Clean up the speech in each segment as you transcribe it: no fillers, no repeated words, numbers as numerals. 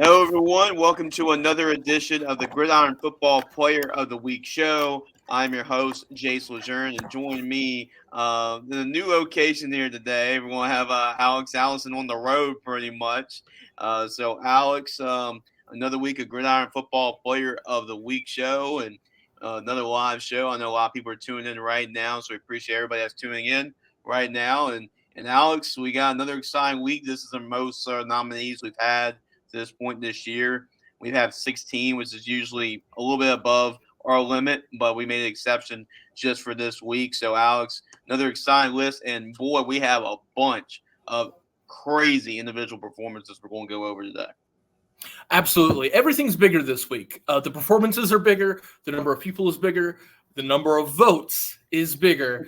Hello, everyone. Welcome to another edition of the Gridiron Football Player of the Week show. I'm your host, Jace Lejeune, and join me in a new location here today. We're going to have Alex Allison on the road pretty much. So, Alex, another week of Gridiron Football Player of the Week show and another live show. I know a lot of people are tuning in right now, so we appreciate everybody that's tuning in right now. And Alex, we got another exciting week. This is the most nominees we've had to this point this year. We have 16, which is usually a little bit above our limit, but we made an exception just for this week. So, Alex, another exciting list. And boy, we have a bunch of crazy individual performances we're going to go over today. Absolutely. Everything's bigger this week. The performances are bigger. The number of people is bigger. The number of votes is bigger.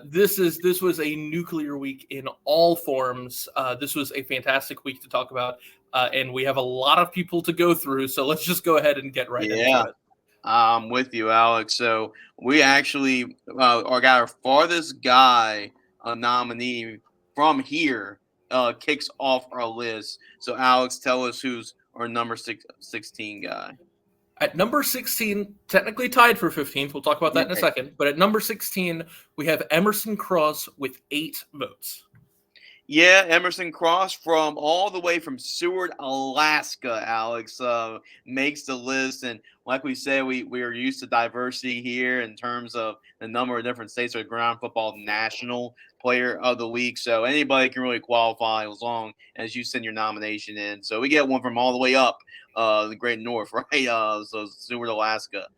This was a nuclear week in all forms. This was a fantastic week to talk about, and we have a lot of people to go through. So let's just go ahead and get right into it. I'm with you, Alex. So we actually got our farthest guy nominee from here kicks off our list. So, Alex, tell us who's our number 16 guy. At number 16, technically tied for 15th. We'll talk about that in a second. But at number 16, we have Emerson Cross with 8 votes. Yeah, Emerson Cross from all the way from Seward, Alaska, Alex, makes the list. And like we said, we are used to diversity here in terms of the number of different states are ground football national player of the week. So anybody can really qualify as long as you send your nomination in. So we get one from all the way up the Great North, right? So Seward, Alaska,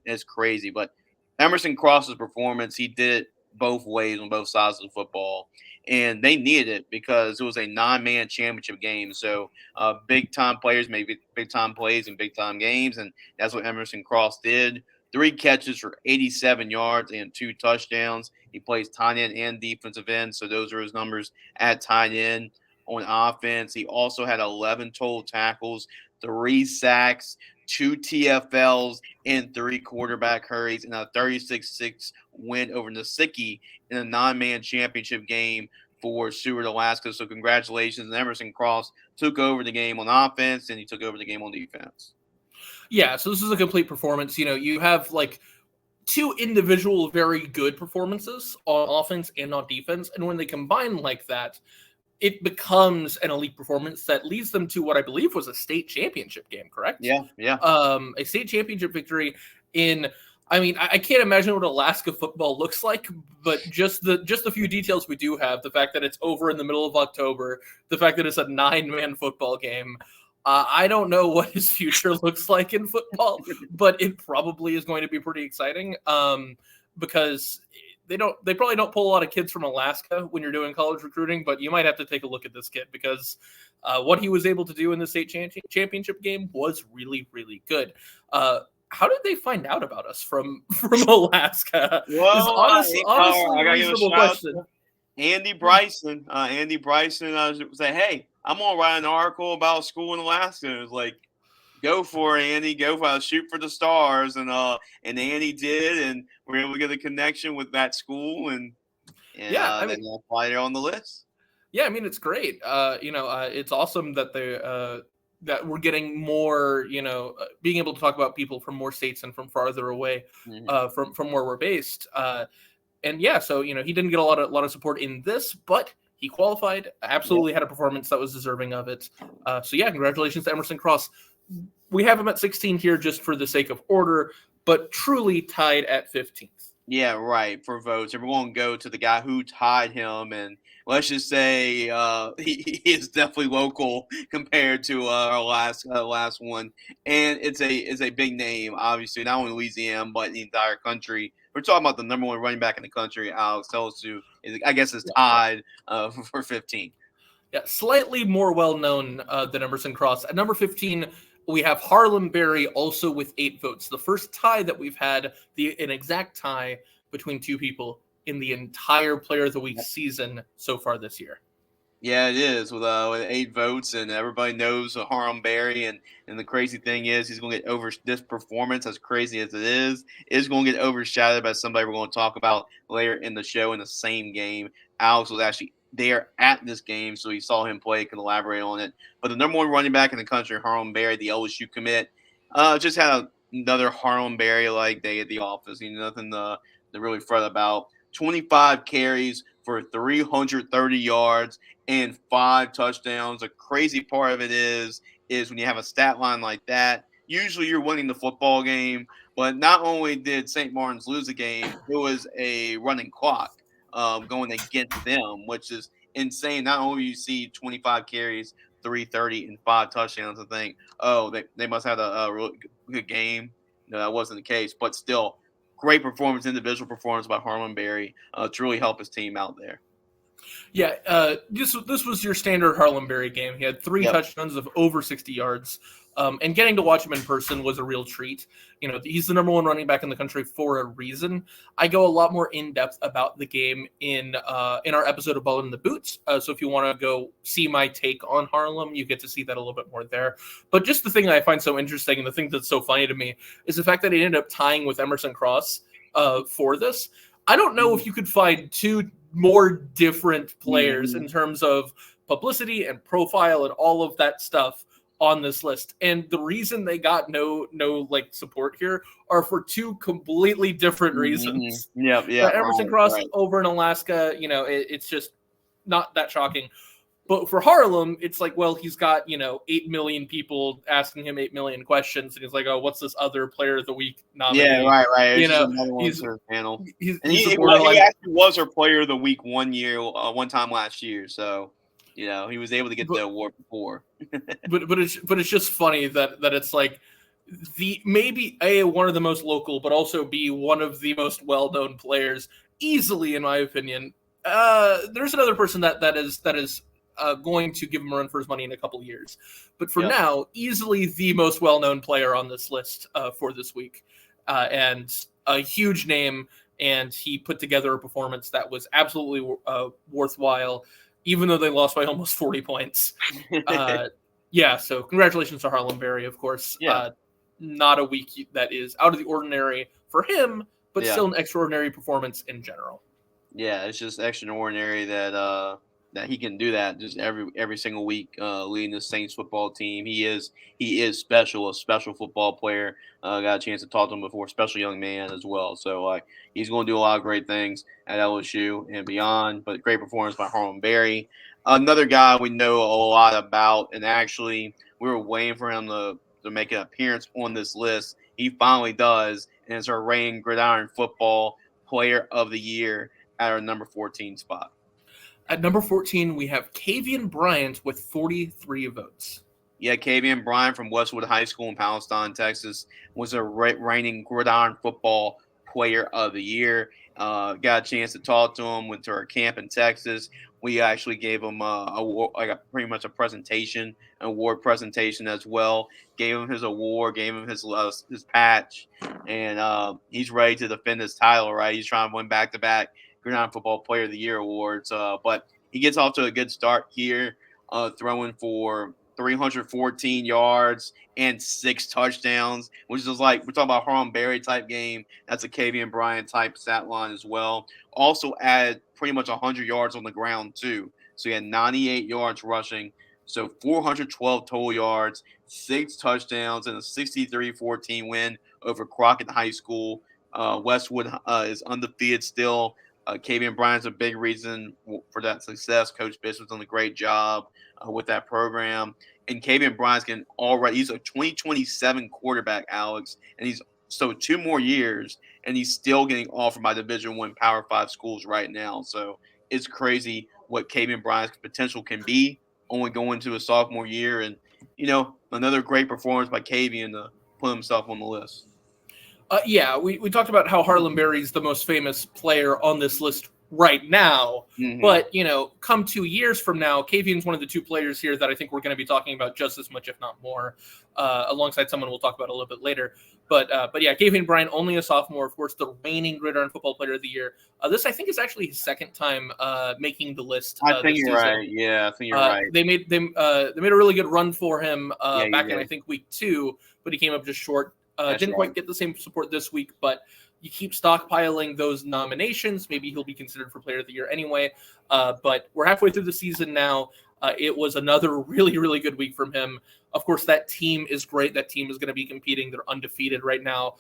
is crazy. But Emerson Cross's performance, he did it both ways on both sides of the football. And they needed it because it was a 9-man championship game. So big time players make big time plays in big time games, and that's what Emerson Cross did. 3 catches for 87 yards and 2 touchdowns. He plays tight end and defensive end, so those are his numbers at tight end. On offense, he also had 11 total tackles, 3 sacks, 2 TFLs, and 3 quarterback hurries, and a 36-6 win over Nasicki in a 9-man championship game for Seward, Alaska. So congratulations. And Emerson Cross took over the game on offense, and he took over the game on defense. Yeah, so this is a complete performance. You know, you have like 2 individual very good performances on offense and on defense. And when they combine like that, it becomes an elite performance that leads them to what I believe was a state championship game, correct? Yeah. A state championship victory in, I mean, I can't imagine what Alaska football looks like, but just the few details we do have, the fact that it's over in the middle of October, the fact that it's a 9-man football game, I don't know what his future looks like in football, but it probably is going to be pretty exciting because they probably don't pull a lot of kids from Alaska when you're doing college recruiting, but you might have to take a look at this kid because what he was able to do in the state championship game was really, really good. How did they find out about us from Alaska? Well, honestly I a reasonable question. Andy Bryson. Andy Bryson said, "Hey, I'm gonna write an article about a school in Alaska." It was like, go for it, Andy. Go for it. Shoot for the stars, and Andy did, and we are able to get a connection with that school, and yeah, then apply it on the list. Yeah, I mean it's great. It's awesome that that we're getting more. Being able to talk about people from more states and from farther away from where we're based. And yeah, so he didn't get a lot of support in this, but he qualified. Absolutely had a performance that was deserving of it. So yeah, congratulations to Emerson Cross. We have him at 16 here just for the sake of order, but truly tied at 15th. Yeah, right, for votes. And we're going to go to the guy who tied him. And let's just say he is definitely local compared to our last one. And it's a big name, obviously, not only Louisiana, but the entire country. We're talking about the number 1 running back in the country, Alex Tellesu, I guess is tied for 15. Yeah, slightly more well-known than Emerson Cross. At number 15, we have Harlem Berry also with 8 votes. The first tie that we've had, an exact tie between 2 people in the entire Player of the Week season so far this year. Yeah, it is with 8 votes, and everybody knows Harlem Berry. And the crazy thing is, he's going to get this performance, as crazy as it is going to get overshadowed by somebody we're going to talk about later in the show in the same game. Alex was actually there at this game, so he saw him play, could elaborate on it. But the number one running back in the country, Harlem Berry, the LSU commit, just had another Harlem Berry-like day at the office. Nothing to really fret about. 25 carries for 330 yards and 5 touchdowns. The crazy part of it is when you have a stat line like that, usually you're winning the football game. But not only did St. Martin's lose the game, it was a running clock going against them, which is insane. Not only you see 25 carries, 330, and 5 touchdowns, and think, oh, they must have a really good game. No, that wasn't the case. But still, great performance, individual performance by Harlem Berry to really help his team out there. Yeah, this was your standard Harlem Berry game. He had 3 touchdowns of over 60 yards. And getting to watch him in person was a real treat. He's the number 1 running back in the country for a reason. I go a lot more in depth about the game in our episode of Ball in the Boots. So if you want to go see my take on Harlem, you get to see that a little bit more there. But just the thing that I find so interesting, and the thing that's so funny to me, is the fact that he ended up tying with Emerson Cross for this. I don't know if you could find 2 more different players in terms of publicity and profile and all of that stuff on this list. And the reason they got no support here are for 2 completely different reasons. Yeah. Emerson Cross over in Alaska, it's just not that shocking. But for Harlem, it's like, well, he's got, 8 million people asking him 8 million questions. And he's like, oh, what's this other player of the week nominee? Yeah, right. He's panel. He actually was our player of the week one time last year. So, he was able to get the award before. but it's just funny that it's like maybe one of the most local, but also B, one of the most well-known players, easily, in my opinion. There's another person that is going to give him a run for his money in a couple of years. But for now, easily the most well-known player on this list for this week. And a huge name, and he put together a performance that was absolutely worthwhile, even though they lost by almost 40 points. So congratulations to Harlem Berry, of course. Not a week that is out of the ordinary for him, but still an extraordinary performance in general. Yeah, it's just extraordinary that he can do that just every single week, leading the Saints football team. He is special, a special football player. Got a chance to talk to him before, special young man as well. So he's going to do a lot of great things at LSU and beyond. But great performance by Harlem Berry. Another guy we know a lot about, and actually we were waiting for him to make an appearance on this list. He finally does, and it's our reigning Gridiron Football Player of the Year at our number 14 spot. At number 14, we have Kavian Bryant with 43 votes. Yeah, Kavian Bryant from Westwood High School in Palestine, Texas, was a reigning Gridiron Football Player of the Year. Got a chance to talk to him. Went to our camp in Texas. We actually gave him pretty much a presentation, an award presentation as well. Gave him his award, gave him his patch, and he's ready to defend his title. Right, he's trying to win back-to-back Gridiron Football Player of the Year awards. But he gets off to a good start here, throwing for 314 yards and 6 touchdowns, which is like, we're talking about Harlem Berry type game. That's a Kavian Bryant type stat line as well. Also added pretty much 100 yards on the ground too. So he had 98 yards rushing. So 412 total yards, 6 touchdowns, and a 63-14 win over Crockett High School. Westwood is undefeated still. Kavian Bryant's a big reason for that success. Coach Bishop's done a great job with that program. And Kavian Bryant's he's a 2027 quarterback, Alex, and he's 2 more years, and he's still getting offered by Division I Power 5 schools right now. So it's crazy what Kavian Bryant's potential can be, only going to a sophomore year. And, another great performance by Kavian to put himself on the list. We talked about how Harlem Berry's the most famous player on this list right now. Mm-hmm. But, come 2 years from now, Kavian's one of the 2 players here that I think we're going to be talking about just as much, if not more, alongside someone we'll talk about a little bit later. But Kavian Bryant, only a sophomore, of course, the reigning Gridiron Football Player of the Year. This, I think, is actually his second time making the list. I think you're right. Yeah, I think you're right. They made a really good run for him back in, I think, week 2, but he came up just short. Didn't quite get the same support this week, but you keep stockpiling those nominations. Maybe he'll be considered for Player of the Year anyway. But we're halfway through the season now. It was another really, really good week from him. Of course, that team is great. That team is going to be competing. They're undefeated right now.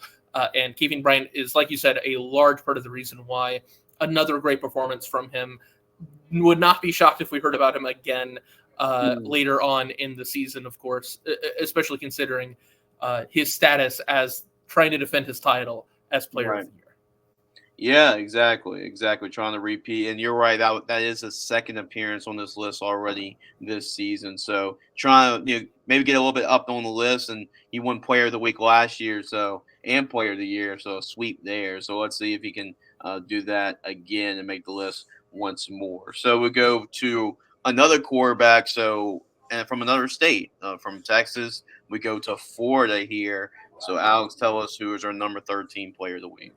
And Keaven Bryant is, like you said, a large part of the reason why. Another great performance from him. Would not be shocked if we heard about him again later on in the season, of course, especially considering his status as trying to defend his title as Player of the Year. Yeah, exactly. Trying to repeat, and you're right. That is his second appearance on this list already this season. So trying to maybe get a little bit up on the list, and he won Player of the Week last year, and Player of the Year, so a sweep there. So let's see if he can do that again and make the list once more. So we go to another quarterback. So and from another state, from Texas, we go to Florida here. So Alex, tell us who is our number 13 Player of the Week.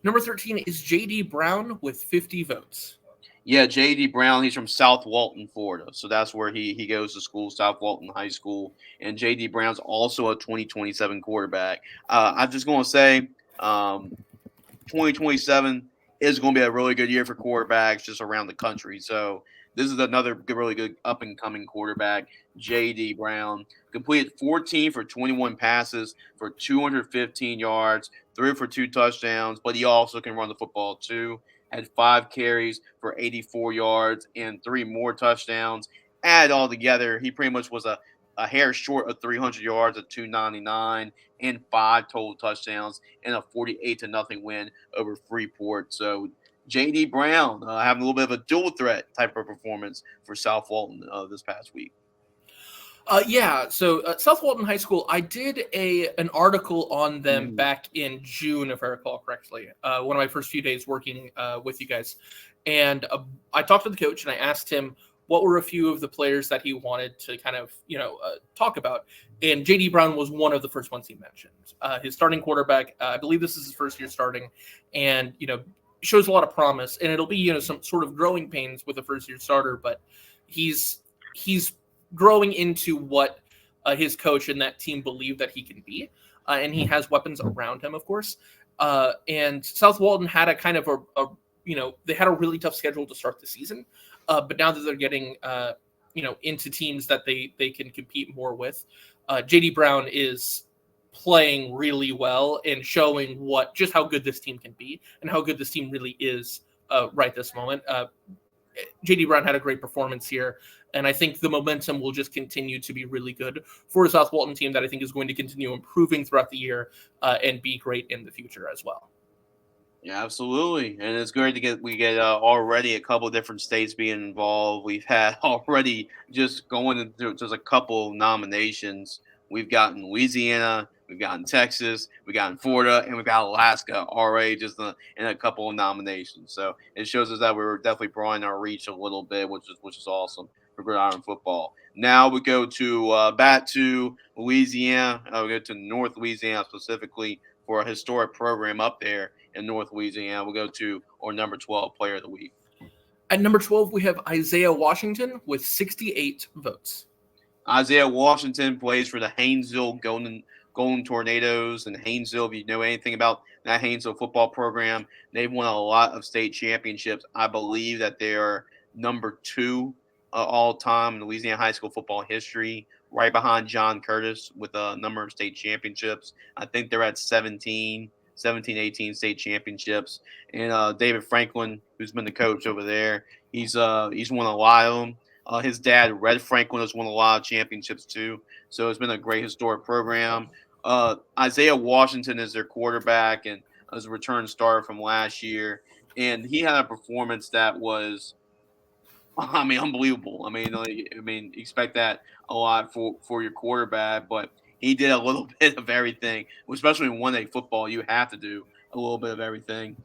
Number 13 is J.D. Brown with 50 votes. Yeah, J.D. Brown, he's from South Walton, Florida. So that's where he goes to school, South Walton High School. And J.D. Brown's also a 2027 quarterback. I'm just going to say 2027 is going to be a really good year for quarterbacks just around the country. So this is another really good up-and-coming quarterback, J.D. Brown. Completed 14 for 21 passes for 215 yards, 3 for 2 touchdowns, but he also can run the football too. Had 5 carries for 84 yards and 3 more touchdowns. Add all together, he pretty much was a hair short of 300 yards at 299 and 5 total touchdowns and a 48-0 win over Freeport. So J.D. Brown having a little bit of a dual threat type of performance for South Walton this past week. So South Walton High School, I did an article on them back in June, if I recall correctly, one of my first few days working with you guys. And I talked to the coach and I asked him what were a few of the players that he wanted to kind of, talk about. And J.D. Brown was one of the first ones he mentioned. His starting quarterback, I believe this is his first year starting, and, shows a lot of promise. And it'll be, some sort of growing pains with a first-year starter, but he's growing into what his coach and that team believe that he can be. And he has weapons around him, of course. And South Walton had a kind of they had a really tough schedule to start the season. But now that they're getting, into teams that they can compete more with, J.D. Brown is playing really well and showing just how good this team can be and how good this team really is right this moment. J.D. Brown had a great performance here, and I think the momentum will just continue to be really good for a South Walton team that I think is going to continue improving throughout the year and be great in the future as well. Yeah, absolutely, and it's great to we get already a couple different states being involved. We've had already just going into just a couple nominations. We've gotten Louisiana, we've gotten Texas, we've gotten Florida, and we've got Alaska already just in a couple of nominations. So it shows us that we were definitely broadening our reach a little bit, which is awesome for gridiron football. Now we go to back to Louisiana. We go to North Louisiana specifically for a historic program up there in North Louisiana. We'll go to our number 12 Player of the Week. At number 12, we have Isaiah Washington with 68 votes. Isaiah Washington plays for the Haynesville Golden Tornadoes. And Haynesville, if you know anything about that Haynesville football program, they've won a lot of state championships. I believe that they are number 2 all time in Louisiana high school football history, right behind John Curtis with a number of state championships. I think they're at 17, 18 state championships. And David Franklin, who's been the coach over there, he's won a lot of them. His dad, Red Franklin, has won a lot of championships too. So it's been a great historic program. Isaiah Washington is their quarterback and as a return starter from last year. And he had a performance that was, unbelievable. Expect that a lot for your quarterback, but he did a little bit of everything, especially in 1A football. You have to do a little bit of everything.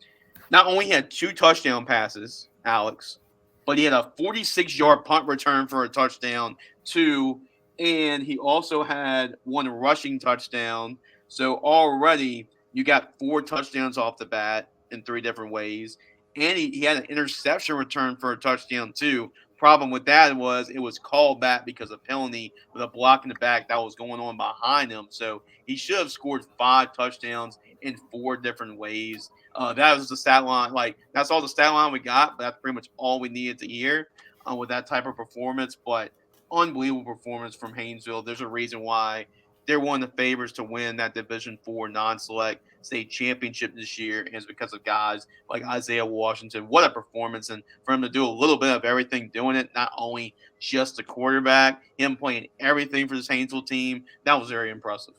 Not only had 2 touchdown passes, Alex, but he had a 46-yard punt return for a touchdown, too. And he also had 1 rushing touchdown. So already you got 4 touchdowns off the bat in 3 different ways. And he had an interception return for a touchdown, too. Problem with that was it was called back because of penalty with a block in the back that was going on behind him. So he should have scored 5 touchdowns in 4 different ways. That was the stat line. Like, that's all the stat line we got, but that's pretty much all we needed to hear with that type of performance. But unbelievable performance from Haynesville. There's a reason why they're one of the favorites to win that Division IV non-select state championship this year, and it's because of guys like Isaiah Washington. What a performance! And for him to do a little bit of everything, doing it, not only just the quarterback, him playing everything for this Haynesville team, that was very impressive.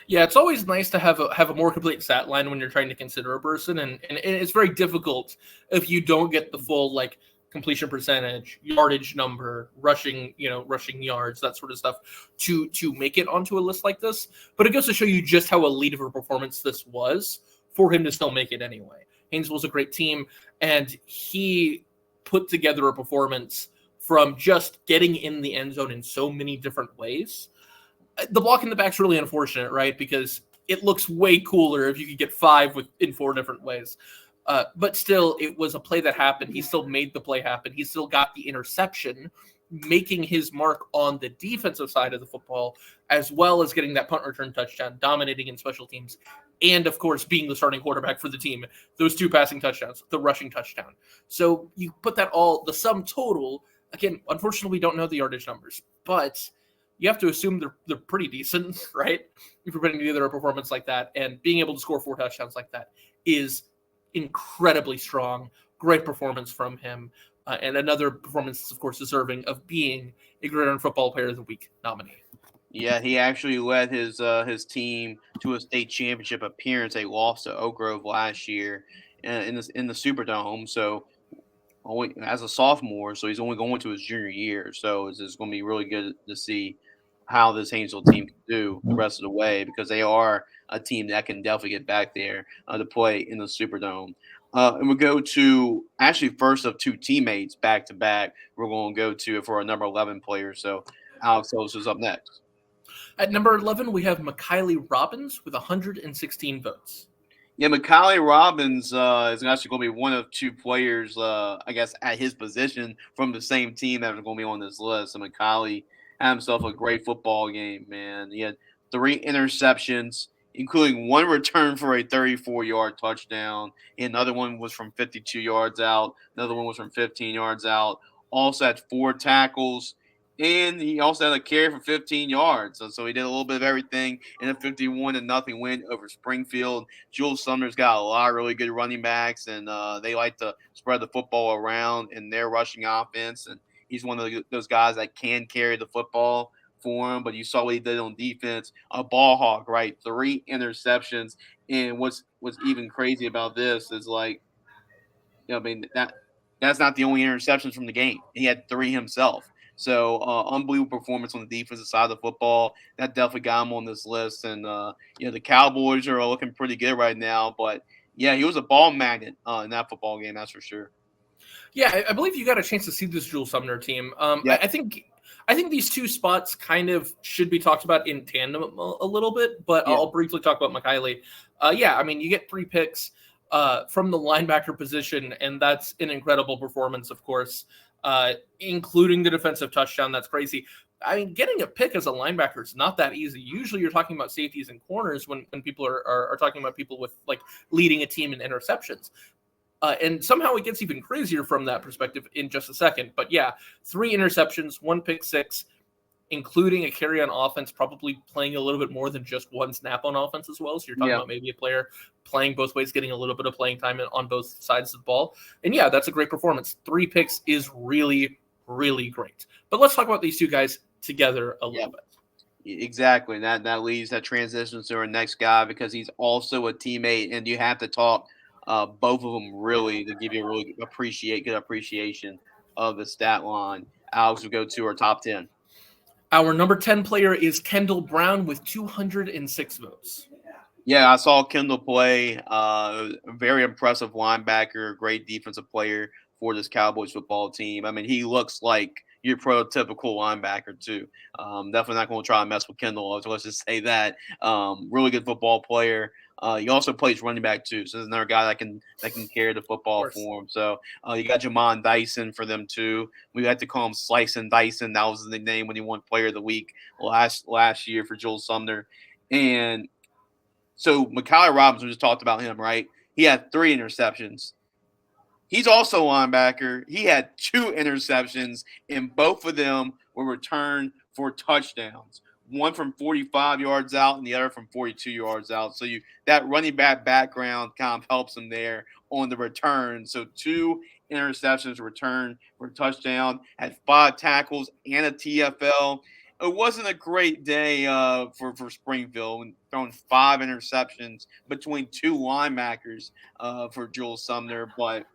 Yeah, it's always nice to have a more complete stat line when you're trying to consider a person, and it's very difficult if you don't get the full like completion percentage, yardage number, rushing yards, that sort of stuff to make it onto a list like this. But it goes to show you just how elite of a performance this was for him to still make it anyway. Haynesville's a great team, and he put together a performance from just getting in the end zone in so many different ways. The block in the back's really unfortunate, right? Because it looks way cooler if you could get 5 in 4 different ways. But still, it was a play that happened. He still made the play happen. He still got the interception, making his mark on the defensive side of the football, as well as getting that punt return touchdown, dominating in special teams, and, of course, being the starting quarterback for the team. Those 2 passing touchdowns, the rushing touchdown. So you put that all, the sum total, again, unfortunately, we don't know the yardage numbers, but you have to assume they're pretty decent, right? If you're putting together a performance like that, and being able to score 4 touchdowns like that is incredibly strong. Great performance from him, and another performance that's, of course, deserving of being a Gridiron Football Player of the Week nominee. Yeah, he actually led his team to a state championship appearance. They lost to Oak Grove last year in the Superdome. So only as a sophomore, so he's only going to his junior year. So it's going to be really good to see how this Haynesville team can do the rest of the way, because they are a team that can definitely get back there to play in the Superdome. And we go to actually first of 2 teammates back to back. We're going to go to for our number 11 player. So Alex Ellis is up next. At number 11, we have McKiley Robbins with 116 votes. Yeah, McKiley Robbins is actually going to be one of 2 players, I guess, at his position from the same team that are going to be on this list. So McKiley had himself a great football game, man. He had 3 interceptions, including 1 return for a 34-yard touchdown. And another one was from 52 yards out. Another one was from 15 yards out. Also had 4 tackles. And he also had a carry for 15 yards. So he did a little bit of everything in a 51-0 win over Springfield. Jules Sumner's got a lot of really good running backs, and they like to spread the football around in their rushing offense. And he's one of those guys that can carry the football for him. But you saw what he did on defense. A ball hawk, right? 3 interceptions. And what's even crazy about this is, like, I mean, that's not the only interceptions from the game. He had 3 himself. So unbelievable performance on the defensive side of the football. That definitely got him on this list. And, the Cowboys are looking pretty good right now. But, yeah, he was a ball magnet in that football game, that's for sure. Yeah, I believe you got a chance to see this Jules Sumner team. Yeah. I think these 2 spots kind of should be talked about in tandem a little bit, but I'll briefly talk about McKiley. I mean, you get 3 picks from the linebacker position, and that's an incredible performance, of course. Including the defensive touchdown. That's crazy. I mean, getting a pick as a linebacker is not that easy. Usually you're talking about safeties and corners when people are talking about people with like leading a team in interceptions. And somehow it gets even crazier from that perspective in just a second. But yeah, 3 interceptions, 1 pick six, including a carry on offense, probably playing a little bit more than just 1 snap on offense as well. So you're talking about maybe a player playing both ways, getting a little bit of playing time on both sides of the ball. And yeah, that's a great performance. 3 picks is really, really great. But let's talk about these 2 guys together a little bit. Exactly. That leads, that transitions to our next guy, because he's also a teammate, and you have to talk both of them really to give you a really good appreciation of the stat line. Alex will go to our top 10. Our number 10 player is Kendall Brown with 206 votes. Yeah, I saw Kendall play. A very impressive linebacker, great defensive player for this Cowboys football team. I mean, he looks like your prototypical linebacker too. Definitely not going to try and mess with Kendall. Let's just say that. Really good football player. He also plays running back too, so there's another guy that can carry the football for him. So you got Jamon Dyson for them too. We had to call him Slice and Dyson. That was the name when he won Player of the Week last year for Joel Sumner. And So Mekhi Robinson, we just talked about him, right? He had 3 interceptions. He's also a linebacker. He had 2 interceptions, and both of them were returned for touchdowns. One from 45 yards out and the other from 42 yards out. So that running back background kind of helps him there on the return. So 2 interceptions returned for touchdown, had 5 tackles and a TFL. It wasn't a great day for Springfield, throwing 5 interceptions between 2 linebackers for Jules Sumner, but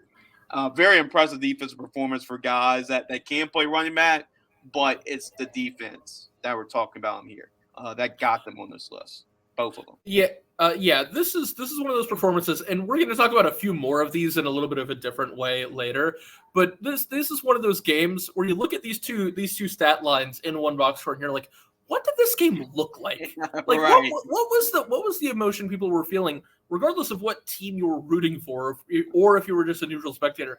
very impressive defensive performance for guys that can play running back, but it's the defense that we're talking about here that got them on this list, both of them. Yeah. This is one of those performances, and we're going to talk about a few more of these in a little bit of a different way later. But this is one of those games where you look at these two stat lines in one box score, and you're like, what did this game look like? Like, right. what was the emotion people were feeling, regardless of what team you were rooting for, or if you were just a neutral spectator?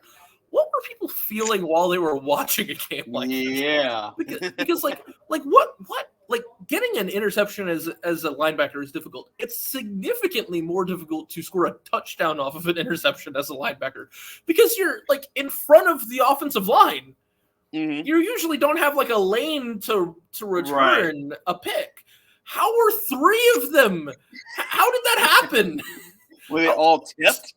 What were people feeling while they were watching a game like this? Yeah. Because like what like getting an interception as a linebacker is difficult. It's significantly more difficult to score a touchdown off of an interception as a linebacker because you're like in front of the offensive line. Mm-hmm. You usually don't have like a lane to return a pick. How were 3 of them? How did that happen? Were they all tipped?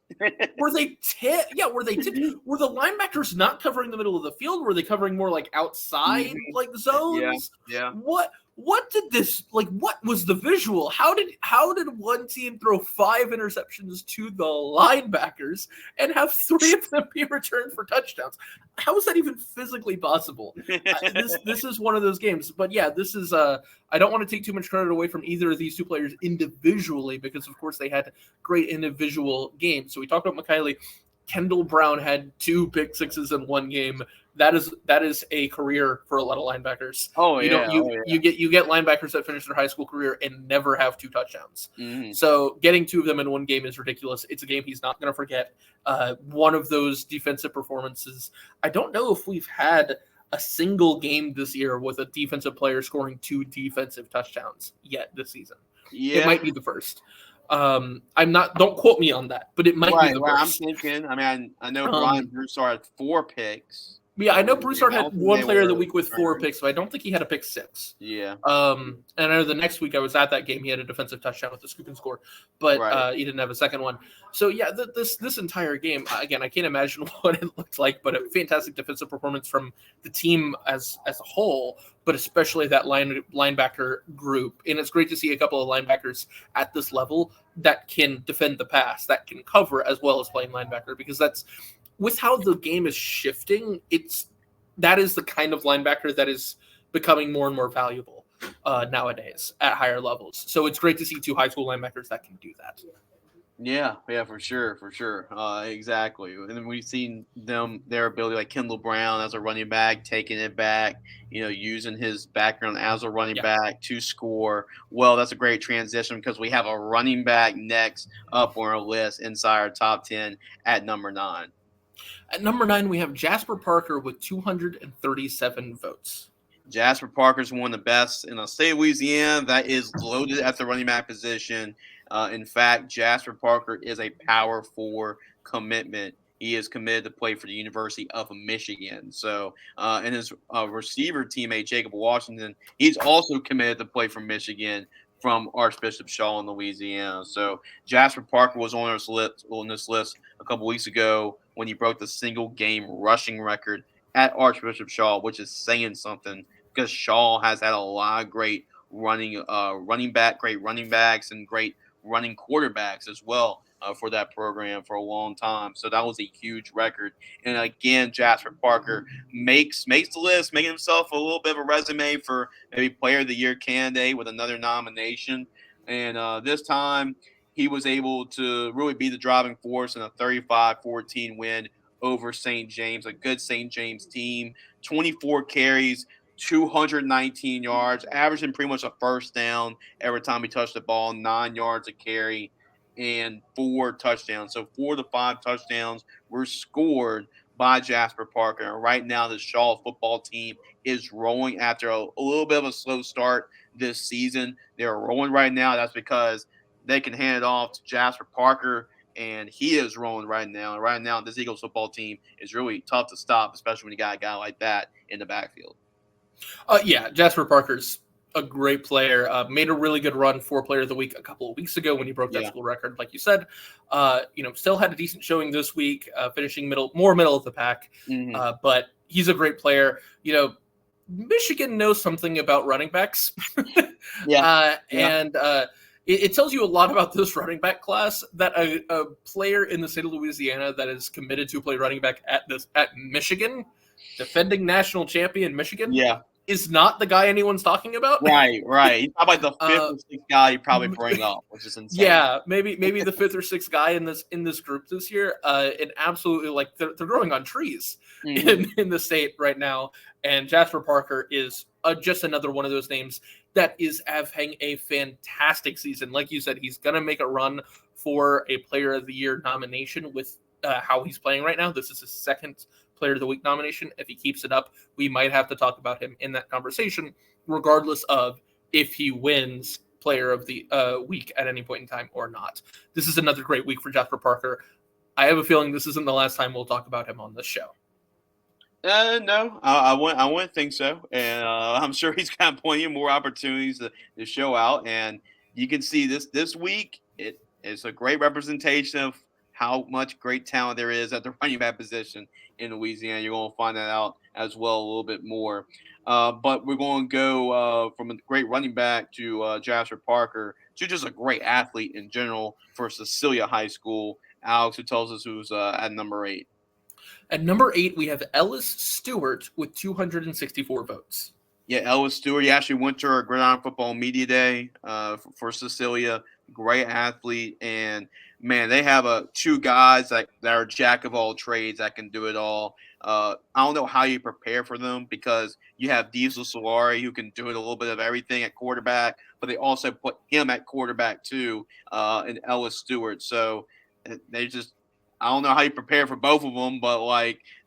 Were they tipped? Yeah, were they tipped? Were the linebackers not covering the middle of the field? Were they covering more like outside like zones? Yeah. What did this like? What was the visual? How did one team throw 5 interceptions to the linebackers and have 3 of them be returned for touchdowns? How is that even physically possible? This is one of those games. But yeah, this is I don't want to take too much credit away from either of these 2 players individually because of course they had great individual games. So we talked about McKinley. Kendall Brown had 2 pick sixes in one game. That is a career for a lot of linebackers. You get linebackers that finish their high school career and never have 2 touchdowns. Mm-hmm. So getting 2 of them in one game is ridiculous. It's a game he's not going to forget. One of those defensive performances. I don't know if we've had a single game this year with a defensive player scoring 2 defensive touchdowns yet this season. Yeah. It might be the first. I'm not. Don't quote me on that, but it might be the first. I'm thinking. I mean, I know Brian Broussard had 4 picks. Yeah, I know Broussard had 1 player of the week with 4 picks, but I don't think he had a pick 6. Yeah. And I know the next week I was at that game. He had a defensive touchdown with a scoop and score, but he didn't have a second one. So yeah, this entire game, again, I can't imagine what it looked like, but a fantastic defensive performance from the team as a whole, but especially that linebacker group. And it's great to see a couple of linebackers at this level that can defend the pass, that can cover as well as playing linebacker, because that's with how the game is shifting. That is the kind of linebacker that is becoming more and more valuable nowadays at higher levels. So it's great to see 2 high school linebackers that can do that. Yeah, for sure. Exactly. And then we've seen their ability, like Kendall Brown as a running back, taking it back, using his background as a running back to score. Well, that's a great transition because we have a running back next up on our list inside our top 10 at number 9. At number 9, we have Jasper Parker with 237 votes. Jasper Parker is one of the best in the state of Louisiana that is loaded at the running back position. In fact, Jasper Parker is a Power 4 commitment. He is committed to play for the University of Michigan. So, and his receiver teammate, Jacob Washington, he's also committed to play for Michigan from Archbishop Shaw in Louisiana. So Jasper Parker was on this list a couple weeks ago when he broke the single game rushing record at Archbishop Shaw, which is saying something because Shaw has had a lot of great running backs and great running quarterbacks as well for that program for a long time. So that was a huge record. And again, Jasper Parker makes the list, making himself a little bit of a resume for maybe Player of the Year candidate with another nomination. And this time he was able to really be the driving force in a 35-14 win over St. James, a good St. James team. 24 carries, 219 yards, averaging pretty much a first down every time he touched the ball, 9 yards a carry, and 4 touchdowns. So 4 to 5 touchdowns were scored by Jasper Parker. And right now, the Shaw football team is rolling after a little bit of a slow start this season. They're rolling right now. That's because they can hand it off to Jasper Parker, and he is rolling right now. And right now, this Eagles football team is really tough to stop, especially when you got a guy like that in the backfield. Yeah, Jasper Parker's a great player. Made a really good run for Player of the Week a couple of weeks ago when he broke that school record, like you said. Still had a decent showing this week, finishing more middle of the pack. But he's a great player. Michigan knows something about running backs. And it tells you a lot about this running back class that a player in the state of Louisiana that is committed to play running back at Michigan, defending national champion Michigan, is not the guy anyone's talking about. Right. He's probably the fifth or sixth guy you probably bring up, which is insane. Yeah, maybe the fifth or sixth guy in this group this year. And absolutely, they're growing on trees in the state right now. And Jasper Parker is just another one of those names that is having a fantastic season. Like you said, he's going to make a run for a Player of the Year nomination with how he's playing right now. This is his second Player of the Week nomination. If he keeps it up, we might have to talk about him in that conversation, regardless of if he wins Player of the Week at any point in time or not. This is another great week for Jasper Parker. I have a feeling this isn't the last time we'll talk about him on this show. No, I wouldn't think so, and I'm sure he's got plenty of more opportunities to show out. And you can see this week, it's a great representation of how much great talent there is at the running back position in Louisiana. You're going to find that out as well a little bit more. But we're going to go from a great running back to Jasper Parker to just a great athlete in general for Cecilia High School. Alex, who tells us who's at number 8. At number 8, we have Ellis Stewart with 264 votes. Yeah, Ellis Stewart. He actually went to our Gridiron Football Media Day for Cecilia. Great athlete. And, man, they have two guys that are jack of all trades that can do it all. I don't know how you prepare for them because you have Diesel Solari who can do it a little bit of everything at quarterback, but they also put him at quarterback too, and Ellis Stewart. So they just – I don't know how you prepare for both of them, but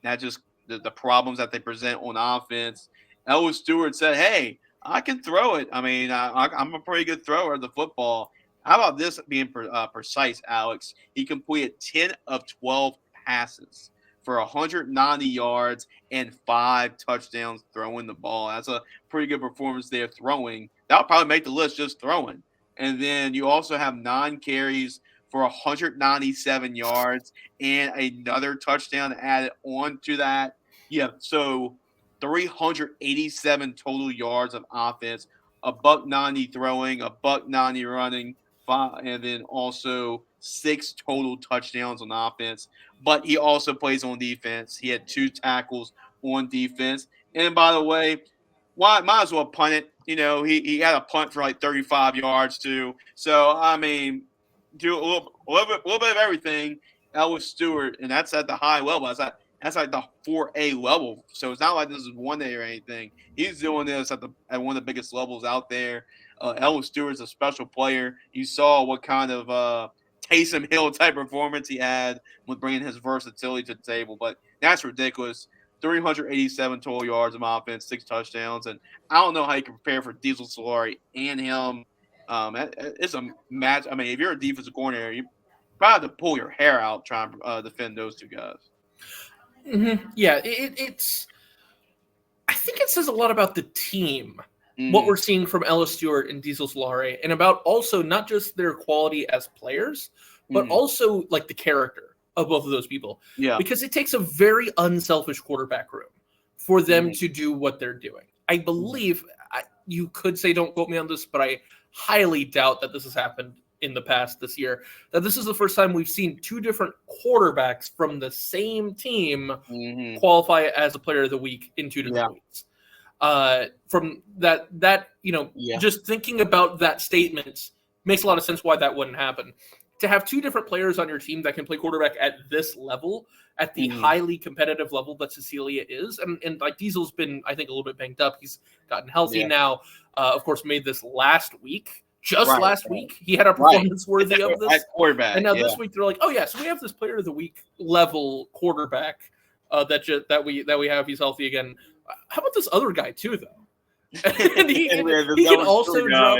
that's just the problems that they present on offense. Ellis Stewart said, "Hey, I can throw it. I mean, I'm a pretty good thrower of the football." How about this being precise, Alex? He completed 10 of 12 passes for 190 yards and 5 touchdowns throwing the ball. That's a pretty good performance there throwing. That'll probably make the list just throwing. And then you also have 9 carries for 197 yards and another touchdown added on to that. Yeah, so 387 total yards of offense, $190 throwing, $190 running, 5, and then also 6 total touchdowns on offense. But he also plays on defense. He had 2 tackles on defense. And by the way, might as well punt it. He had a punt for 35 yards too. So, I mean, do a little bit of everything. Ellis Stewart, and that's at the high level. That's like the 4A level. So it's not like this is 1A or anything. He's doing this at one of the biggest levels out there. Ellis Stewart's a special player. You saw what kind of Taysom Hill type performance he had with bringing his versatility to the table. But that's ridiculous. 387 total yards of offense, 6 touchdowns, and I don't know how you can prepare for Diesel Solari and him. It's a match. I mean, if you're a defensive coordinator, you probably have to pull your hair out trying to defend those 2 guys. Mm-hmm. Yeah, it's. I think it says a lot about the team, what we're seeing from Ellis Stewart and Diesel Solari, and about also not just their quality as players, but also the character of both of those people. Yeah, because it takes a very unselfish quarterback room for them to do what they're doing. I believe you could say, don't quote me on this, but I highly doubt that this has happened in the past this year, that this is the first time we've seen 2 different quarterbacks from the same team qualify as a Player of the Week in 2 different weeks. From that, just thinking about that statement makes a lot of sense why that wouldn't happen. To have 2 different players on your team that can play quarterback at this level, at the highly competitive level that Cecilia is, and Diesel's been, I think, a little bit banged up. He's gotten healthy now. Of course, made this last week. Last week, he had a performance worthy of this quarterback. And now this week they're like, oh yeah, so we have this Player of the Week level quarterback that we have. He's healthy again. How about this other guy too, though? And he can also drop.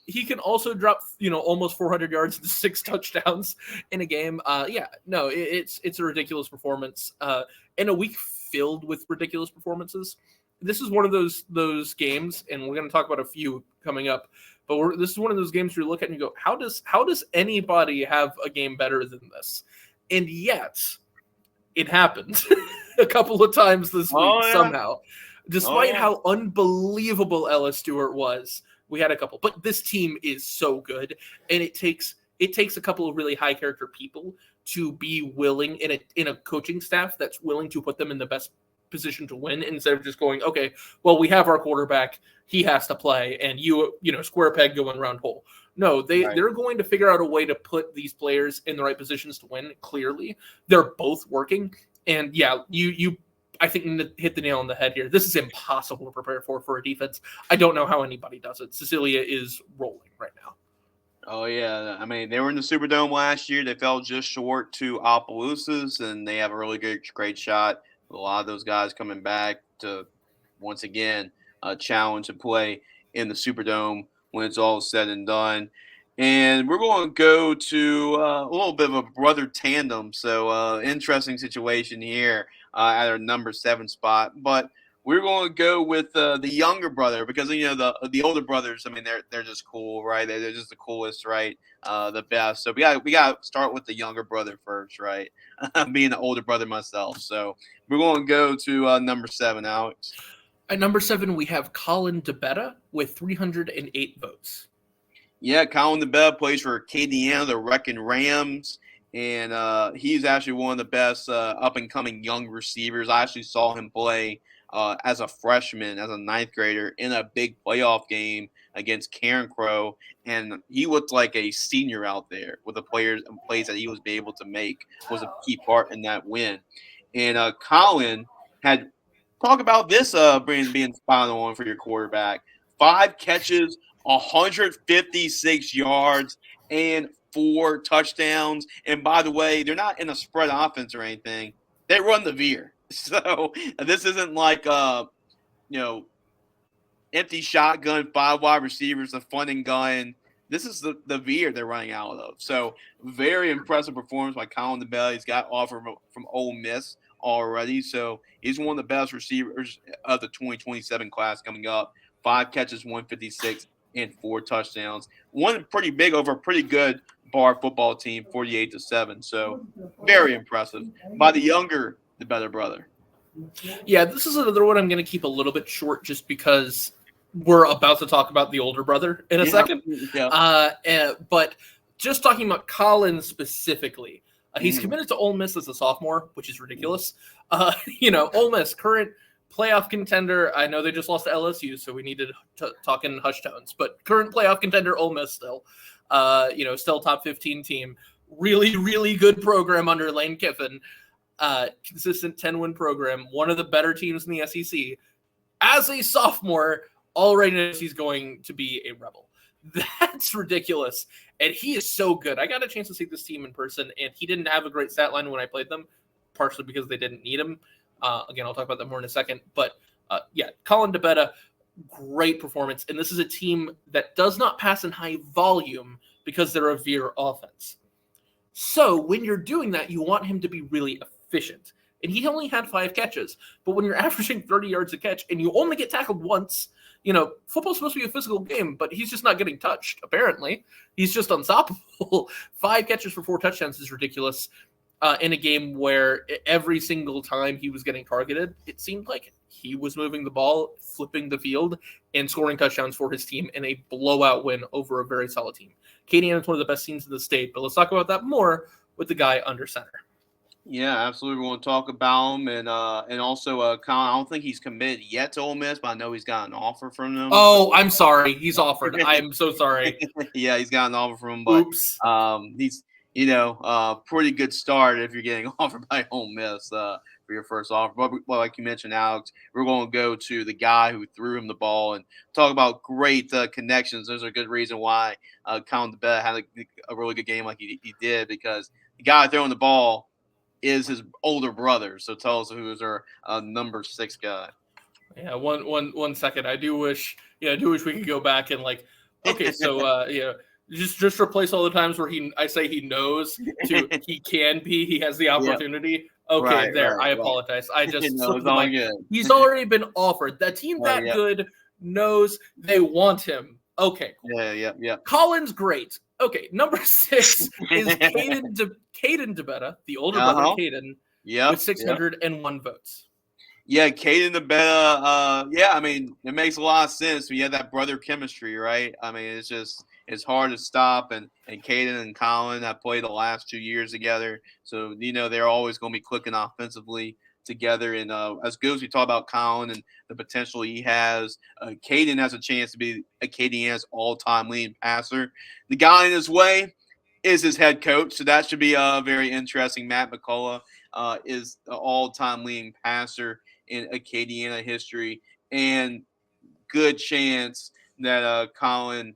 he can also drop, almost 400 yards and 6 touchdowns in a game. It's a ridiculous performance. In a week filled with ridiculous performances, this is one of those games, and we're going to talk about a few coming up. But this is one of those games where you look at and you go, how does anybody have a game better than this? And yet, it happened a couple of times this week somehow. Despite how unbelievable Ellis Stewart was, we had a couple. But this team is so good, and it takes a couple of really high character people to be willing in a coaching staff that's willing to put them in the best position to win, instead of just going, okay, well, we have our quarterback, he has to play, and square peg going round hole. No, they're going to figure out a way to put these players in the right positions to win. Clearly, they're both working, and you I think hit the nail on the head here. This is impossible to prepare for a defense. I don't know how anybody does it. Cecilia is rolling right now. Oh, yeah. I mean, they were in the Superdome last year. They fell just short to Opelousas, and they have a really great shot. A lot of those guys coming back to, once again, challenge and play in the Superdome when it's all said and done. And we're going to go to a little bit of a brother tandem. So interesting situation here at our number 7 spot. But we're going to go with the younger brother because, the older brothers, I mean, they're just cool, right? They're just the coolest, right? The best. So we got to start with the younger brother first, right? Being the older brother myself. So we're going to go to number 7, Alex. At number 7, we have Colin DeBetta with 308 votes. Yeah, Colin DeBetta plays for Acadiana, the Wrecking Rams, and he's actually one of the best up-and-coming young receivers. I actually saw him play as a freshman, as a 9th grader, in a big playoff game against Karen Crow, and he looked like a senior out there with the plays that he was able to make was a key part in that win. And Colin had – talk about this being spot on for your quarterback. 5 catches, 156 yards, and 4 touchdowns. And by the way, they're not in a spread offense or anything. They run the veer. So this isn't like, empty shotgun, 5 wide receivers, a fun and gun. This is the veer they're running out of. So very impressive performance by Colin DeBella. He's got offer from Ole Miss already. So he's one of the best receivers of the 2027 class coming up. 5 catches, 156, and 4 touchdowns. One pretty big over a pretty good Bar football team, 48-7. So very impressive by the younger, the better brother. Yeah, this is another one I'm going to keep a little bit short just because we're about to talk about the older brother in a second. Yeah. But just talking about Colin specifically, he's committed to Ole Miss as a sophomore, which is ridiculous. Ole Miss, current playoff contender. I know they just lost to LSU, so we needed to talk in hush tones. But current playoff contender, Ole Miss still. Still top 15 team. Really, really good program under Lane Kiffin. Consistent 10-win program. One of the better teams in the SEC. As a sophomore, already knows he's going to be a Rebel. That's ridiculous. And he is so good. I got a chance to see this team in person, and he didn't have a great stat line when I played them, partially because they didn't need him. Again, I'll talk about that more in a second. But, Colin DeBetta, great performance. And this is a team that does not pass in high volume because they're a veer offense. So when you're doing that, you want him to be really efficient. And he only had 5 catches. But when you're averaging 30 yards a catch and you only get tackled once, football's supposed to be a physical game, but he's just not getting touched, apparently. He's just unstoppable. 5 catches for 4 touchdowns is ridiculous. In a game where every single time he was getting targeted, it seemed like he was moving the ball, flipping the field, and scoring touchdowns for his team in a blowout win over a very solid team. Acadiana is one of the best teams in the state, but let's talk about that more with the guy under center. Yeah, absolutely. We're going to talk about him, and also Colin. I don't think he's committed yet to Ole Miss, but I know he's got an offer from them. Oh, I'm sorry, he's offered. I'm so sorry. Yeah, he's got an offer from him, but oops. He's pretty good start if you're getting offered by Ole Miss for your first offer. But like you mentioned, Alex, we're going to go to the guy who threw him the ball and talk about great connections. There's a good reason why Colin DeBetta had a really good game like he did, because the guy throwing the ball is his older brother. So tell us who is our number 6 guy. Yeah, one second. I do wish we could go back and Okay, so yeah, just replace all the times where I say he knows to he can be, he has the opportunity. Okay, there. I apologize. I just No, slipped it's the all mic. good. He's already been offered. That team Oh, that good knows they want him. Okay, cool. Yeah. Colin's great. Okay, number 6 is Caden DeBetta, the older brother Caden, with 601 votes. Yeah, Caden DeBetta. Yeah, I mean, it makes a lot of sense. We have that brother chemistry, right? I mean, it's hard to stop. And Caden and Colin have played the last 2 years together, so they're always going to be clicking offensively together. And as good as we talk about Colin and the potential he has, Caden has a chance to be Acadiana's all-time leading passer. The guy in his way is his head coach, so that should be very interesting. Matt McCullough is the all-time leading passer in Acadiana history, and good chance that Colin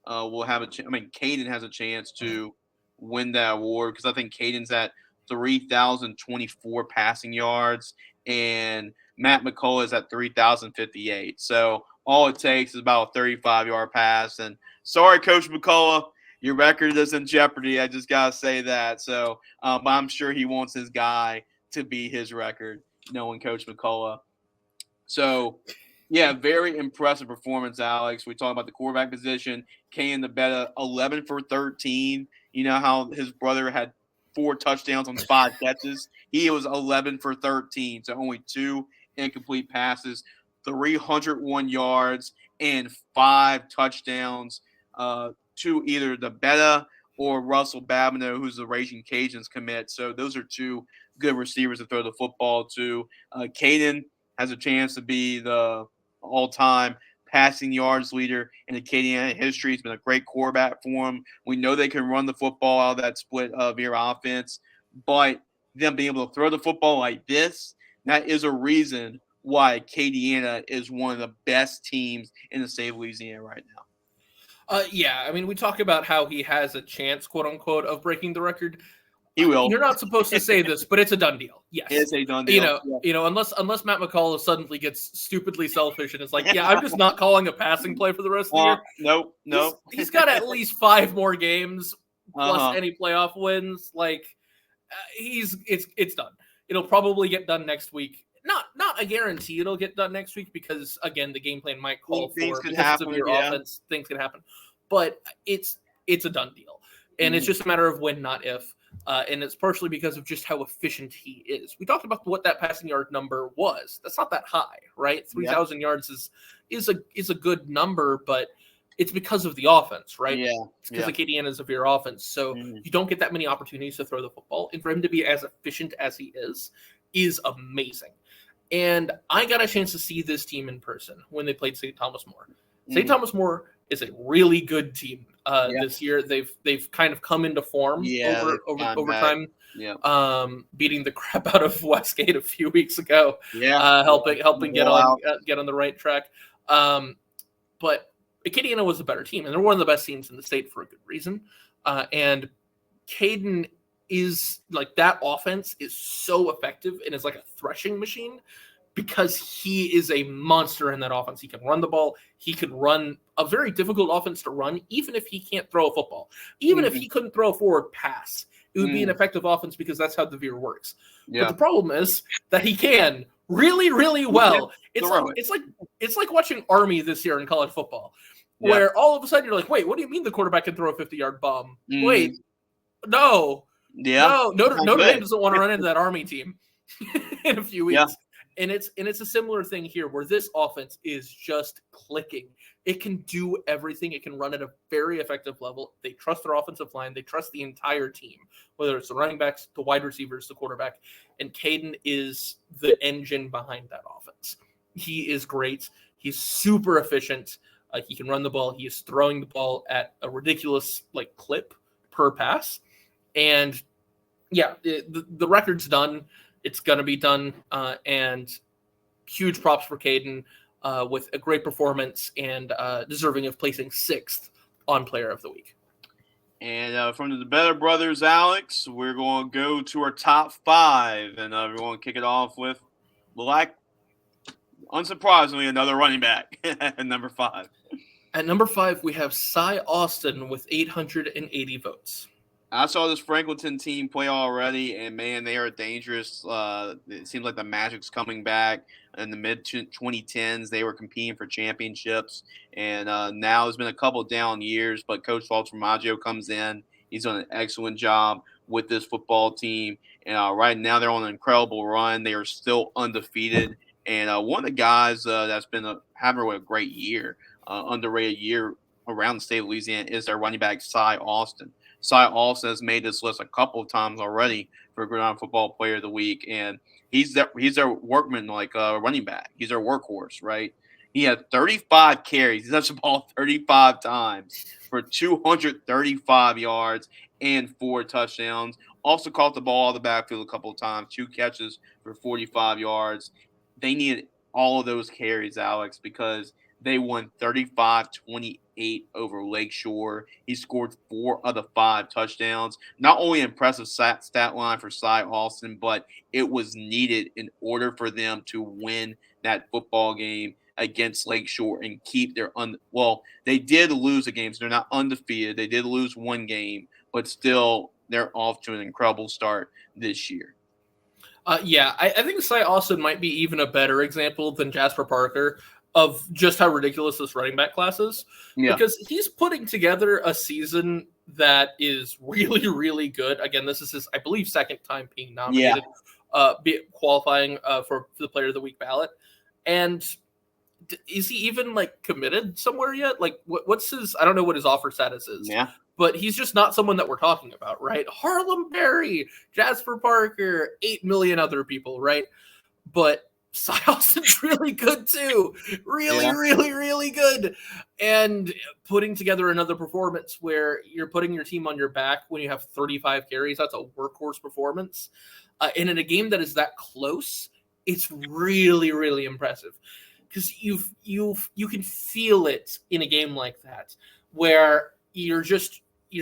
will have a chance. I mean, Caden has a chance to win that award because I think Caden's at 3,024 passing yards, and Matt McCullough is at 3,058. So all it takes is about a 35-yard pass. And sorry, Coach McCullough, your record is in jeopardy. I just gotta say that. So, but I'm sure he wants his guy to beat his record, knowing Coach McCullough. So, yeah, very impressive performance, Alex. We talk about the quarterback position. Caden DeBetta, 11 for 13. You know how his brother had 4 touchdowns on 5 catches? He was 11 for 13, so only 2 incomplete passes, 301 yards, and 5 touchdowns to either DeBetta or Russell Babineau, who's the Raging Cajuns commit. So those are 2 good receivers to throw the football to. Caden has a chance to be the all-time passing yards leader in Acadiana history. He's been a great quarterback for him. We know they can run the football out of that split veer offense, but them being able to throw the football like this, that is a reason why Acadiana is one of the best teams in the state of Louisiana right now. Yeah, I mean, we talk about how he has a chance, quote unquote, of breaking the record. He will. You're not supposed to say this, but it's a done deal. Yes, it's a done deal. Unless Matt McCullough suddenly gets stupidly selfish and is like, yeah, I'm just not calling a passing play for the rest of the year. Nope. He's got at least 5 more games plus any playoff wins. Like, it's done. It'll probably get done next week. Not a guarantee it'll get done next week because again the game plan might call for because of your offense. Things can happen, but it's a done deal, and it's just a matter of when, not if. And it's partially because of just how efficient he is. We talked about what that passing yard number was. That's not that high, right? 3,000 yards is a good number, but it's because of the offense, right? Yeah. It's because Acadiana is a veer offense. So you don't get that many opportunities to throw the football. And for him to be as efficient as he is amazing. And I got a chance to see this team in person when they played St. Thomas More. St. Thomas More is a really good team this year. They've kind of come into form over time. Yeah. Beating the crap out of Westgate a few weeks ago. Yeah. Helping get on the right track. But Acadiana was a better team, and they're one of the best teams in the state for a good reason. And Caden is like, that offense is so effective and is like a threshing machine because he is a monster in that offense. He can run the ball. He can run a very difficult offense to run, even if he can't throw a football. Even if he couldn't throw a forward pass, it would be an effective offense because that's how the veer works. But the problem is that he can really, really well. It's like watching Army this year in college football, where all of a sudden you're like, wait, what do you mean the quarterback can throw a 50-yard bomb? Wait, no. No, Notre Dame doesn't want to run into that Army team in a few weeks. Yeah. And it's a similar thing here where this offense is just clicking. It can do everything. It can run at a very effective level. They trust their offensive line. They trust the entire team, whether it's the running backs, the wide receivers, the quarterback. And Caden is the engine behind that offense. He is great. He's super efficient. He can run the ball. He is throwing the ball at a ridiculous clip per pass. And the record's done. It's going to be done. And huge props for Caden with a great performance and deserving of placing 6th on Player of the Week. And from the Better Brothers, Alex, we're going to go to our top 5. And we're going to kick it off with, unsurprisingly, another running back at number 5. At number 5, we have Cy Austin with 880 votes. I saw this Franklinton team play already, and man, they are dangerous. It seems like the Magic's coming back. In the mid 2010s, they were competing for championships, and now there's been a couple down years. But Coach Walter Maggio comes in; he's done an excellent job with this football team, and right now they're on an incredible run. They are still undefeated, and one of the guys that's been having a great year, underrated year around the state of Louisiana is their running back Cy Austin. Cy Austin has made this list a couple of times already for Gridiron Football Player of the Week, and he's their workman like running back. He's their workhorse, right? He had 35 carries. He touched the ball 35 times for 235 yards and 4 touchdowns. Also caught the ball out of the backfield a couple of times, 2 catches for 45 yards. They needed all of those carries, Alex, because they won 35-28 over Lakeshore. He scored 4 of the 5 touchdowns. Not only impressive stat line for Cy Austin, but it was needed in order for them to win that football game against Lakeshore and keep their they did lose a game, so they're not undefeated. They did lose 1 game, but still they're off to an incredible start this year. I think Cy Austin might be even a better example than Jasper Parker of just how ridiculous this running back class is. Yeah. Because he's putting together a season that is really, really good. Again, this is his, I believe, second time being nominated, qualifying for the Player of the Week ballot. And is he even like committed somewhere yet? Like what's his, I don't know what his offer status is. Yeah. But he's just not someone that we're talking about, right? Harlem Berry, Jasper Parker, 8 million other people, right? But Cy Austin's really good too. Really good. And putting together another performance where you're putting your team on your back when you have 35 carries, that's a workhorse performance. And in a game that is that close, it's really impressive. Because you can feel it in a game like that, where you're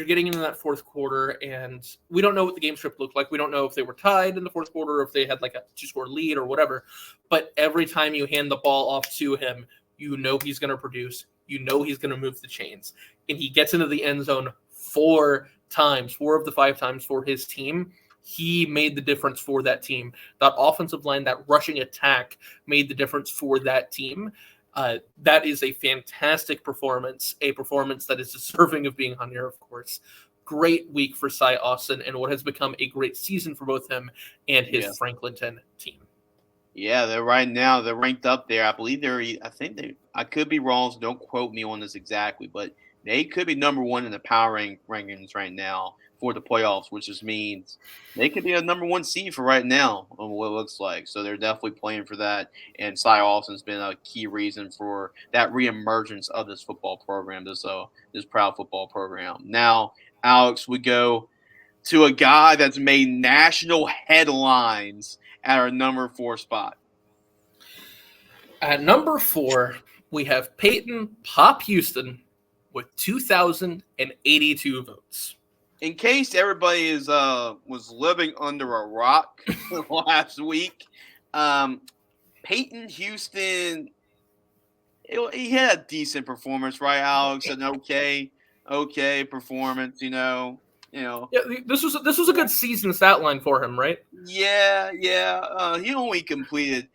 getting into that fourth quarter, and we don't know what the game script looked like. We don't know if they were tied in the fourth quarter or if they had like a 2-score lead or whatever. But every time you hand the ball off to him, you know he's going to produce. You know he's going to move the chains. And he gets into the end zone 4 times, 4 of the 5 times for his team. He made the difference for that team. That offensive line, that rushing attack made the difference for that team. That is a fantastic performance, a performance that is deserving of being on here, of course. Great week for Cy Austin and what has become a great season for both him and his Franklinton team. Yeah, they're ranked up there. I believe I could be wrong, so don't quote me on this exactly, but they could be number 1 in the power rankings right now for the playoffs, which just means they could be a number 1 seed for right now on what it looks like. So they're definitely playing for that. And Cy Austin's been a key reason for that reemergence of this football program, this proud football program. Now, Alex, we go to a guy that's made national headlines at our number 4 spot. At number 4, we have Peyton Pop Houston with 2,082 votes. In case everybody was living under a rock last week, Peyton Houston, he had a decent performance, right, Alex? An okay performance, Yeah, this was a good season stat line for him, right? Yeah. He only completed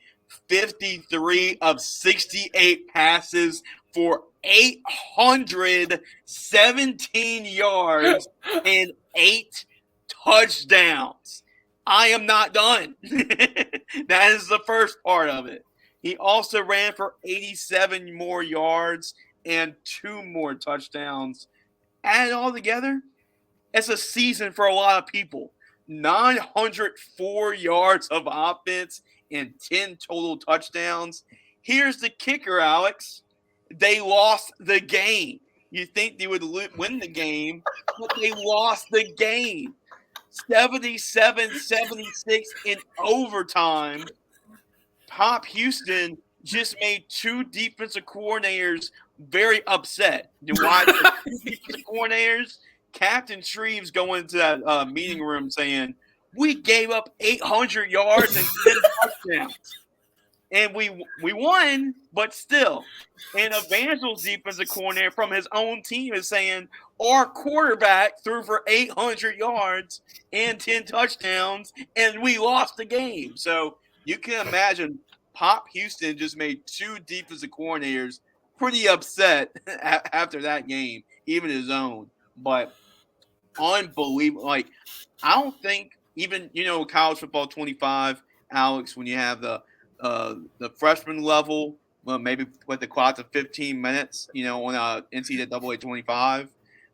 53 of 68 passes for 817 yards and 8 touchdowns. I am not done. That is the first part of it. He also ran for 87 more yards and 2 more touchdowns. Add it all together, it's a season for a lot of people. 904 yards of offense and 10 total touchdowns. Here's the kicker, Alex. They lost the game. You think they would win the game, but they lost the game. 77-76 in overtime. Pop Houston just made 2 defensive coordinators very upset. Why? Defensive coordinators, Captain Shreves going into that meeting room saying, "We gave up 800 yards and 10 touchdowns." and we won, but still. And Evangel's defensive coordinator from his own team is saying our quarterback threw for 800 yards and 10 touchdowns, and we lost the game. So you can imagine Pop Houston just made 2 defensive coordinators pretty upset after that game, even his own. But unbelievable. Like, I don't think even, college football 25, Alex, when you have the freshman level, well, maybe with the class of 15 minutes, on NCAA 25,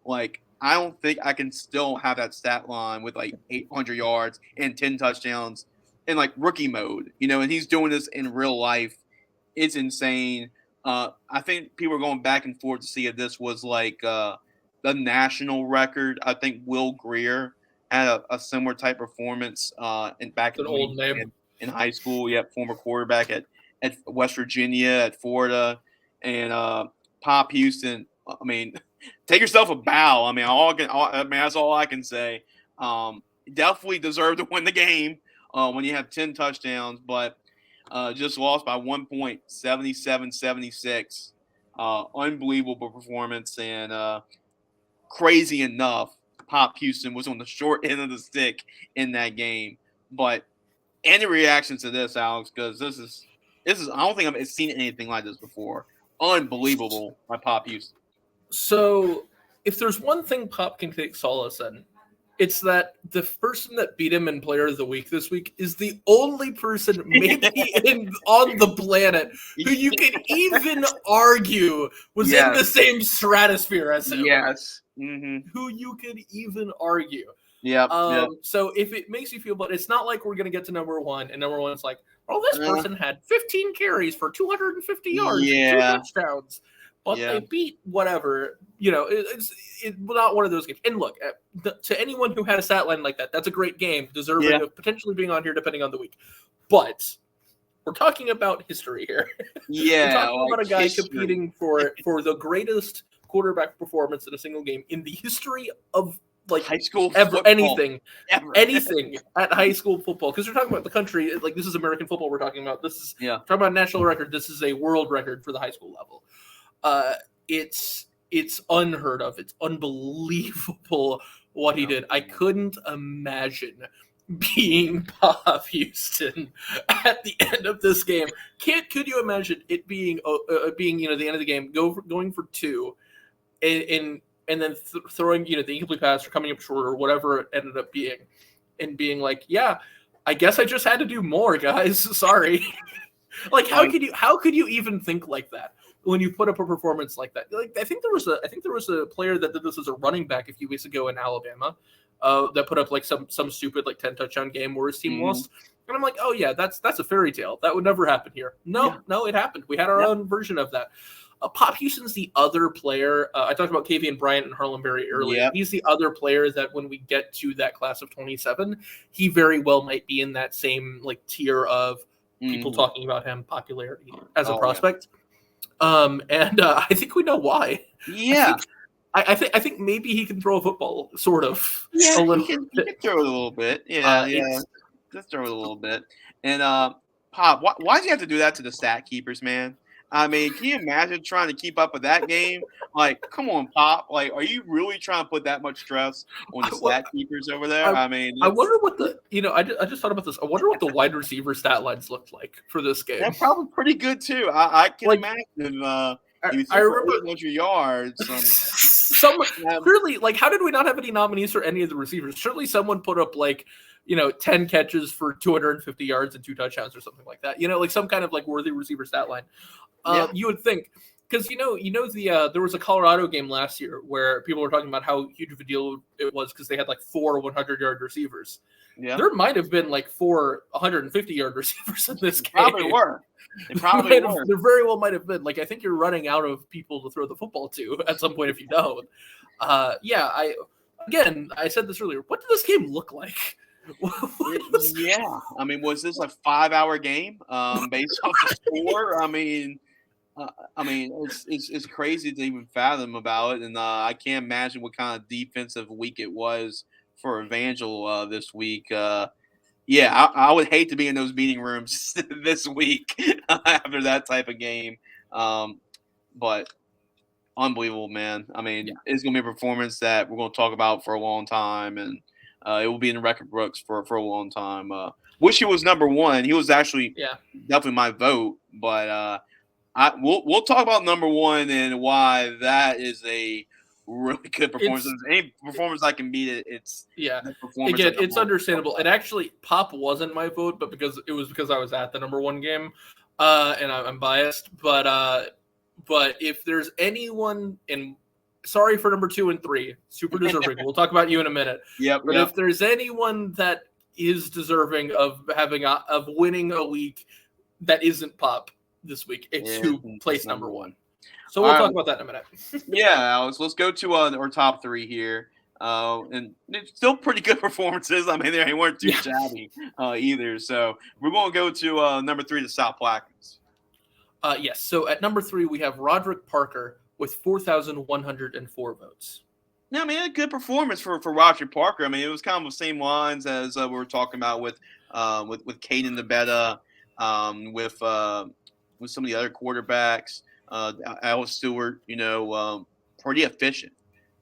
like, I don't think I can still have that stat line with like 800 yards and 10 touchdowns in like rookie mode, and he's doing this in real life. It's insane. I think people are going back and forth to see if this was like the national record. I think Will Greer had a similar type performance back An old name in high school. Yep, former quarterback at West Virginia, at Florida, and Pop Houston. I mean, take yourself a bow. I mean, that's all I can say. Definitely deserved to win the game when you have 10 touchdowns, but just lost by 1 point, 77-76. Unbelievable performance, and crazy enough, Pop Houston was on the short end of the stick in that game. But any reaction to this, Alex? Because this is I don't think I've seen anything like this before. Unbelievable by Pop Houston. So, if there's one thing Pop can take solace in, it's that the person that beat him in Player of the Week this week is the only person maybe on the planet who you can even argue was in the same stratosphere as him. Yes. Mm-hmm. Who you could even argue. Yeah. So if it makes you feel, but it's not like we're going to get to number one, and number one's like, oh, this person had 15 carries for 250 yards, and 2 touchdowns. But they beat whatever, it's not one of those games. And look, to anyone who had a stat line like that, that's a great game, deserving of potentially being on here depending on the week. But we're talking about history here. Yeah. We're talking about a guy competing for the greatest quarterback performance in a single game in the history of like high school ever, anything at high school football. Because we're talking about the country, like this is American football we're talking about. This is talking about national record. This is a world record for the high school level. It's unheard of. It's unbelievable what he did. I couldn't imagine being Pop Houston at the end of this game. Could you imagine it being the end of the game, going for 2, and then throwing the incomplete pass or coming up short or whatever it ended up being, and being like, yeah, I guess I just had to do more, guys. Sorry. Like, how could you even think like that when you put up a performance like that? Like, I think there was a player that did this as a running back a few weeks ago in Alabama, that put up like some stupid like 10 touchdown game where his team lost. And I'm like, oh yeah, that's a fairy tale. That would never happen here. No, it happened. We had our own version of that. Pop Houston's the other player. I talked about Kavian Bryant and Harlem Berry earlier. Yep. He's the other player that when we get to that class of 27, he very well might be in that same like tier of people talking about him popularity as a prospect. And I think we know why. Yeah. I think maybe he can throw a football, sort of. Yeah, he can throw it a little bit. Yeah, just throw it a little bit. And Pop, why do you have to do that to the stat keepers, man? I mean, can you imagine trying to keep up with that game? Like, come on, Pop. Like, are you really trying to put that much stress on the stat keepers over there? I wonder what I just thought about this. I wonder what the wide receiver stat lines looked like for this game. They're probably pretty good too. I can imagine. I remember 800 yards. Clearly, like, how did we not have any nominees for any of the receivers? Certainly, someone put up like 10 catches for 250 yards and 2 touchdowns or something like that. Like some kind of like worthy receiver stat line. You would think, because there was a Colorado game last year where people were talking about how huge of a deal it was because they had like 4 100-yard receivers. Yeah, there might have been like 4 150-yard receivers in this game. Probably were. They probably were. There very well might have been. Like, I think you're running out of people to throw the football to at some point if you don't. I said this earlier. What did this game look like? Yeah, I mean, was this a 5-hour game based off the score? I mean, it's crazy to even fathom about it, and I can't imagine what kind of defensive week it was for Evangel this week. Yeah, I would hate to be in those meeting rooms this week after that type of game. Um, but unbelievable, man. I Yeah, mean, it's going to be a performance that we're going to talk about for a long time, and it will be in the record books for a long time. Wish he was number one. He was actually yeah. definitely my vote, but we'll talk about number one and why that is a really good performance. It's If there's any performance I can beat it, it's yeah. the performance Again, of it's number one. understandable. And actually, Pop wasn't my vote, but because I was at the number one game, and I'm biased. But if there's anyone in, sorry for number 2 and 3, super deserving. We'll talk about you in a minute. Yep, But yep. if there's anyone that is deserving of of winning a week that isn't Pop this week, it's who placed number one. So we'll talk about that in a minute. Yeah, Alex, let's go to our top three here. And it's still pretty good performances. I mean, they weren't too shabby either. So we're going to go to number 3, the South Plaquemines. Yes. So at number 3, we have Roderick Parker with 4,104 votes. Yeah, I mean, a good performance for Roger Parker. I mean, it was kind of the same lines as we were talking about with Caden Nebeta, with some of the other quarterbacks. Alex Stewart, pretty efficient.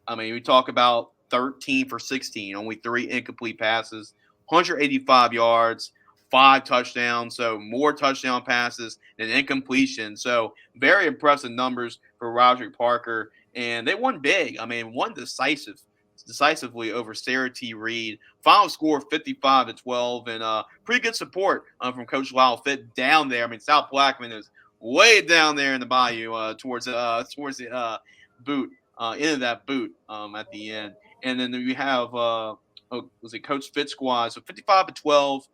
I mean, we talk about 13 for 16, only 3 incomplete passes, 185 yards, 5 touchdowns. So more touchdown passes than incompletion. So very impressive numbers for Roger Parker. And they won big. I mean, won decisively over Sarah T. Reed. Final score 55-12, and pretty good support from Coach Lyle Fitt down there. I mean, South Plaquemine is way down there in the bayou towards the boot, into that boot at the end. And then you have was it Coach Fitt squad? So 55-12,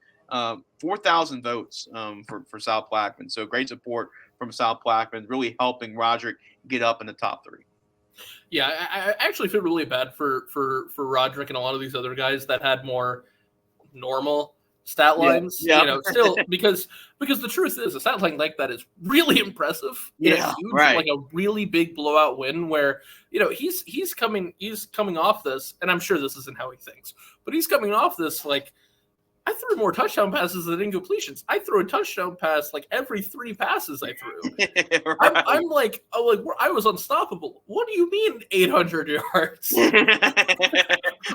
4,000 votes for South Plaquemine. So great support from South Plaquemine, really helping Roderick get up in the top 3. Yeah, I actually feel really bad for Roderick and a lot of these other guys that had more normal stat lines. Yeah. Still because the truth is a stat line like that is really impressive. Yeah, huge, right. Like a really big blowout win where he's coming off this, and I'm sure this isn't how he thinks, but he's coming off this like, I threw more touchdown passes than incompletions. I threw a touchdown pass like every 3 passes I threw. Right. I'm like, I was unstoppable. What do you mean 800 yards? I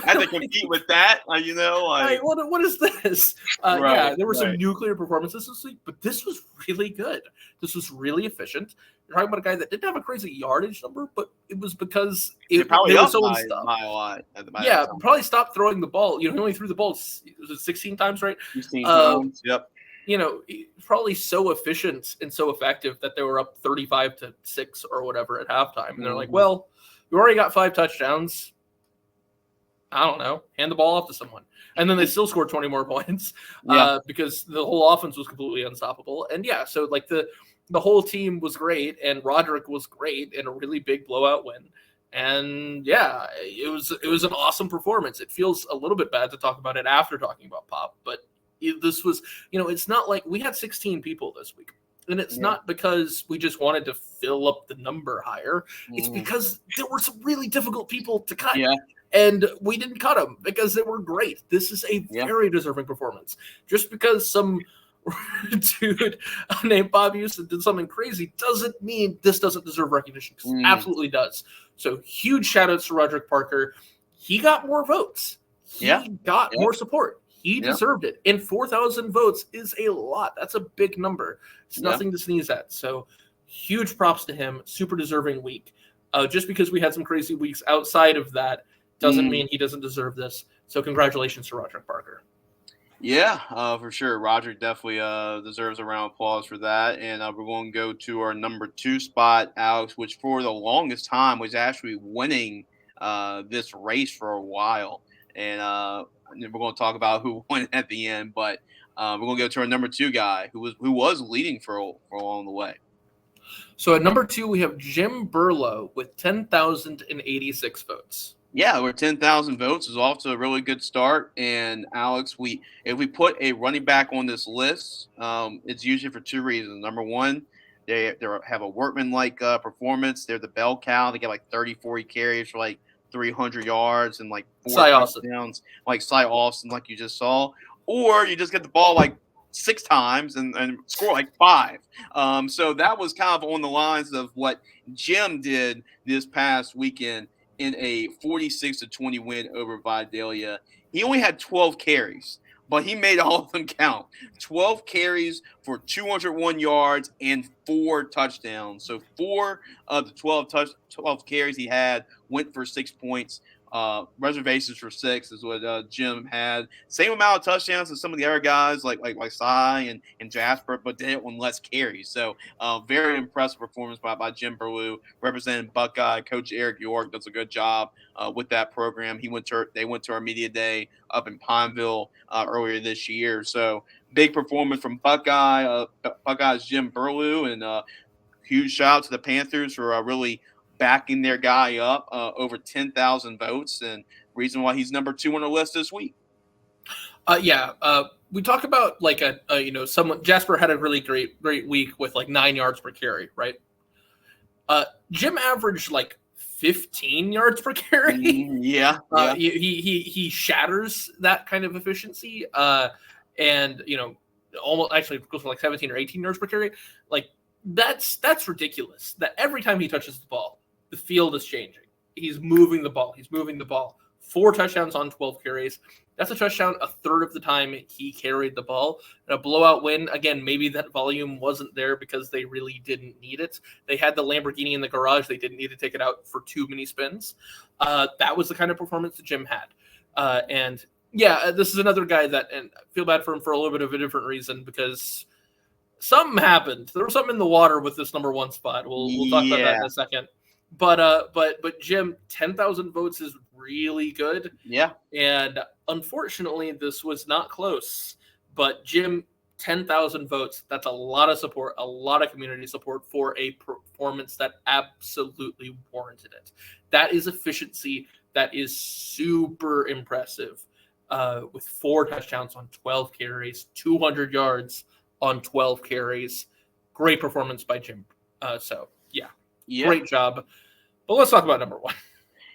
had to compete with that, what is this? Right, yeah, there were some nuclear performances this week, but this was really good. This was really efficient. You're talking about a guy that didn't have a crazy yardage number, but it was because they were so unstoppable. By a lot. Yeah, probably stopped throwing the ball. He only threw the ball 16 times, right? 16 times. Yep. Probably so efficient and so effective that they were up 35-6 or whatever at halftime. And they're like, well, we already got 5 touchdowns. I don't know. Hand the ball off to someone. And then they still scored 20 more points because the whole offense was completely unstoppable. And yeah, so like the whole team was great, and Roderick was great in a really big blowout win. And yeah, it was an awesome performance. It feels a little bit bad to talk about it after talking about Pop, but this was, it's not like we had 16 people this week. And it's not because we just wanted to fill up the number higher. It's because there were some really difficult people to cut. Yeah. And we didn't cut them because they were great. This is a very deserving performance. Just because some dude named Bob Houston did something crazy doesn't mean this doesn't deserve recognition. It absolutely does. So huge shout outs to Roderick Parker. He got more votes. He got more support. He deserved it. And 4,000 votes is a lot. That's a big number. It's nothing to sneeze at. So huge props to him. Super deserving week. Just because we had some crazy weeks outside of that doesn't mean he doesn't deserve this. So congratulations to Roderick Parker. Yeah, for sure. Roger definitely deserves a round of applause for that. And we're going to go to our number 2 spot, Alex, which for the longest time was actually winning this race for a while. And we're going to talk about who won at the end. But we're going to go to our number 2 guy who was leading for along the way. So at number 2, we have Jim Burlow with 10,086 votes. Yeah, we're 10,000 votes. Is off to a really good start. And Alex, if we put a running back on this list, it's usually for 2 reasons. Number 1, they have a workman-like performance. They're the bell cow. They get like 30, 40 carries for like 300 yards and like 4 touchdowns, like Cy Austin, like you just saw. or you just get the ball like 6 times and score like 5. So that was kind of on the lines of what Jim did this past weekend in a 46-20 win over Vidalia. He only had 12 carries, but he made all of them count. 12 carries for 201 yards and 4 touchdowns. So 4 of the 12 carries he had went for 6 points. Reservations for 6 is what Jim had. Same amount of touchdowns as some of the other guys like Cy and Jasper, but did it on less carries. So very impressive performance by Jim Burlew, representing Buckeye. Coach Eric York does a good job with that program. They went to our media day up in Pineville earlier this year. So big performance from Buckeye's Jim Burlew, and huge shout out to the Panthers for really backing their guy up, over 10,000 votes, and reason why he's number 2 on the list this week. We talked about like someone. Jasper had a really great week with like 9 yards per carry, right? Jim averaged like 15 yards per carry. Yeah. He shatters that kind of efficiency, and almost actually goes for like 17 or 18 yards per carry. Like that's ridiculous. That every time he touches the ball, the field is changing. He's moving the ball. 4 touchdowns on 12 carries. That's a touchdown a third of the time he carried the ball. In a blowout win, again, maybe that volume wasn't there because they really didn't need it. They had the Lamborghini in the garage. They didn't need to take it out for too many spins. That was the kind of performance that Jim had. This is another guy that, and I feel bad for him for a little bit of a different reason, because something happened. There was something in the water with this number 1 spot. We'll talk about that in a second. But Jim, 10,000 votes is really good. Yeah. And unfortunately, this was not close. But Jim, 10,000 votes, that's a lot of support, a lot of community support for a performance that absolutely warranted it. That is efficiency. That is super impressive. With 4 touchdowns on 12 carries, 200 yards on 12 carries. Great performance by Jim. Great job. But let's talk about number 1.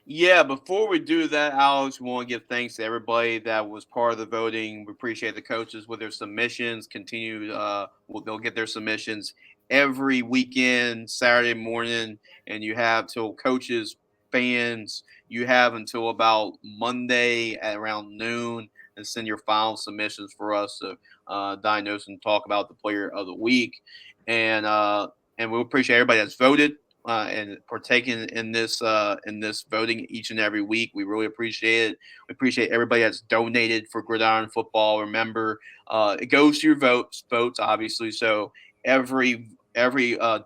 Yeah, before we do that, Alex, we want to give thanks to everybody that was part of the voting. We appreciate the coaches with their submissions. They'll get their submissions every weekend, Saturday morning, and you have till coaches, fans, you have until about Monday at around noon and send your final submissions for us to diagnose and talk about the player of the week. And we appreciate everybody that's voted and partaking in this voting each and every week. We really appreciate it. We appreciate everybody that's donated for Gridiron Football. Remember, it goes to your votes obviously. So every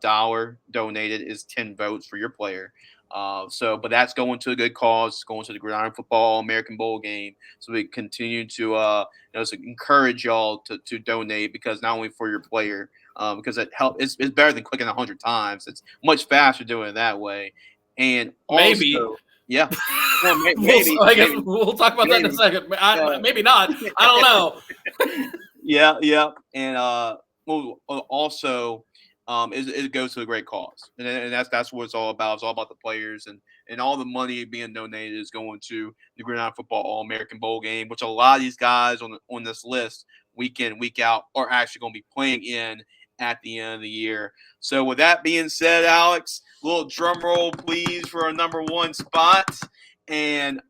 dollar donated is 10 votes for your player. But that's going to a good cause. It's going to the Gridiron Football American Bowl game. So we continue to encourage y'all to donate, because not only for your player, because it helps. It's better than clicking 100 times. It's much faster doing it that way. And also, maybe. Yeah. Well, maybe. I guess we'll talk about that in a second. Maybe not. I don't know. Yeah. And also, it goes to a great cause, and that's what it's all about. It's all about the players, and all the money being donated is going to the Gridiron Football All-American Bowl game, which a lot of these guys on this list week in, week out are actually going to be playing in at the end of the year. So with that being said, Alex, a little drum roll, please, for our number 1 spot. And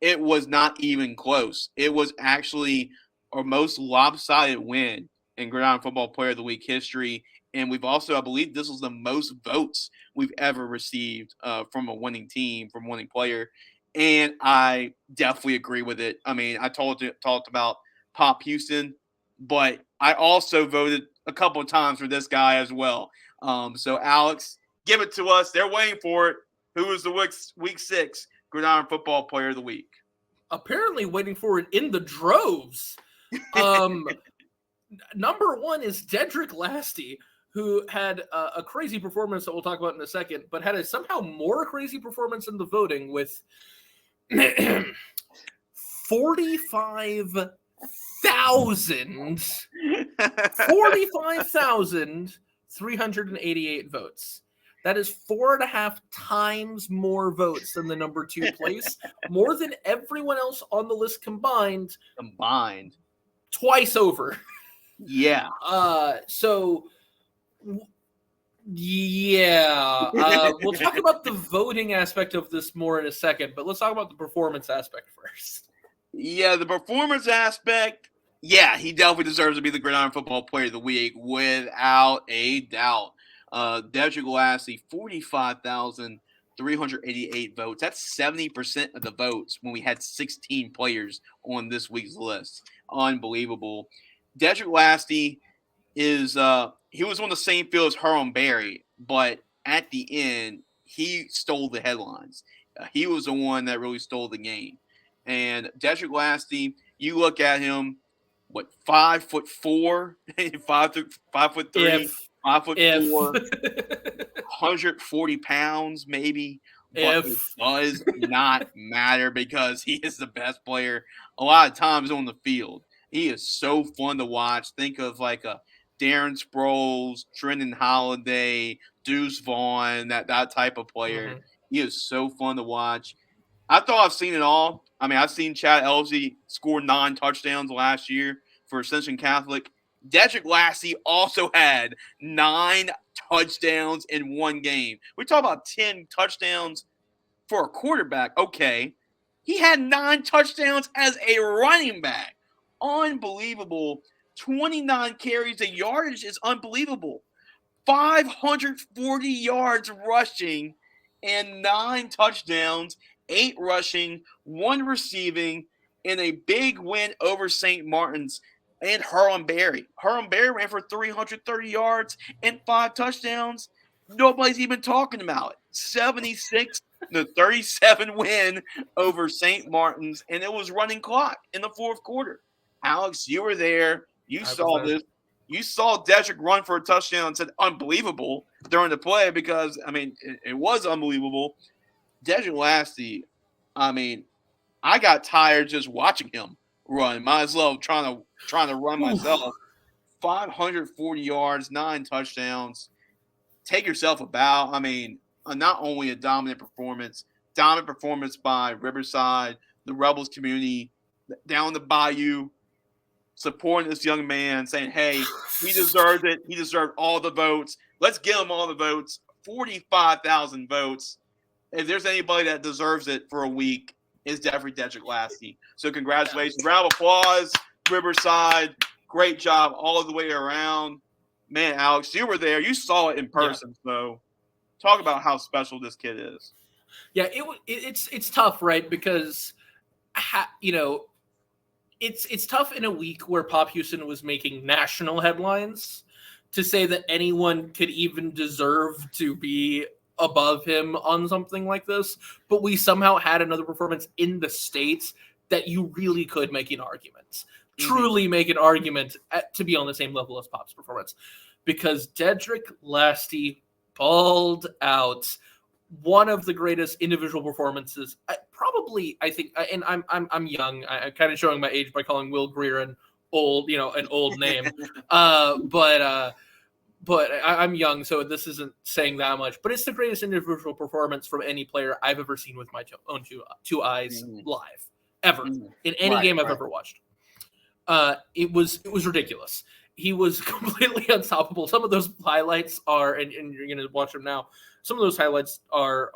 it was not even close. It was actually our most lopsided win in Gridiron Football Player of the Week history. And we've also, I believe this was the most votes we've ever received from a winning team, from a winning player. And I definitely agree with it. I mean, I talked about Pop Houston, but I also voted a couple of times for this guy as well. So, Alex, give it to us. They're waiting for it. Who is the week 6 Gridiron Football Player of the Week? Apparently waiting for it in the droves. Number 1 is Dedrick Lasty, who had a crazy performance that we'll talk about in a second, but had a somehow more crazy performance in the voting with 45,388 votes. That is 4.5 times more votes than the number 2 place, more than everyone else on the list combined. twice over. Yeah. So yeah, we'll talk about the voting aspect of this more in a second, but let's talk about the performance aspect first. Yeah, the performance aspect. Yeah, he definitely deserves to be the Gridiron Football Player of the Week without a doubt. Dedrick Lassie, 45,388 votes. That's 70% of the votes when we had 16 players on this week's list. Unbelievable. Dedrick Lassie is he was on the same field as Harold Berry, but at the end he stole the headlines. He was the one that really stole the game. And Dedrick Lassie, you look at him, what 5'4", 5'3", If 5'4", 140 pounds maybe, but it does not matter because he is the best player a lot of times on the field. He is so fun to watch. Think of like a Darren Sproles, Trenton Holiday, Deuce Vaughn, that type of player. Mhm. He is so fun to watch. I thought I've seen it all. I mean, I've seen Chad Elsey score 9 touchdowns last year for Ascension Catholic. Dedrick Lassie also had 9 touchdowns in one game. We talk about 10 touchdowns for a quarterback. Okay. He had 9 touchdowns as a running back. Unbelievable. 29 carries. The yardage is unbelievable. 540 yards rushing and 9 touchdowns, 8 rushing, 1 receiving in a big win over St. Martin's and Harlem Berry. Harlem Berry ran for 330 yards and 5 touchdowns. Nobody's even talking about it. 76-37 win over St. Martin's, and it was running clock in the fourth quarter. Alex, you were there. You saw this. You saw Dedrick run for a touchdown and said unbelievable during the play because, I mean, it was unbelievable. Dedrick Lassie, I mean, I got tired just watching him run. Might as well trying to run myself. 540 yards, 9 touchdowns. Take yourself a bow. I mean, not only a dominant performance by Riverside, the Rebels community, down the bayou, supporting this young man, saying, hey, he deserves it. He deserved all the votes. Let's give him all the votes. 45,000 votes. If there's anybody that deserves it for a week, it's definitely Dedrick Lassie. So congratulations. Round of applause, Riverside. Great job all the way around. Man, Alex, you were there. You saw it in person. Yeah. So talk about how special this kid is. Yeah, it's tough, right? Because, it's tough in a week where Pop Houston was making national headlines to say that anyone could even deserve to be above him on something like this. But we somehow had another performance in the States that you really could make an argument. Truly make an argument to be on the same level as Pop's performance. Because Dedrick Lassie balled out. One of the greatest individual performances, probably, I think, and I'm young. I'm kind of showing my age by calling Will Greer an old name, but I'm young, so this isn't saying that much. But it's the greatest individual performance from any player I've ever seen with my own two eyes live, ever in any game I've ever watched. It was ridiculous. He was completely unstoppable. Some of those highlights are, and you're going to watch them now. Some of those highlights are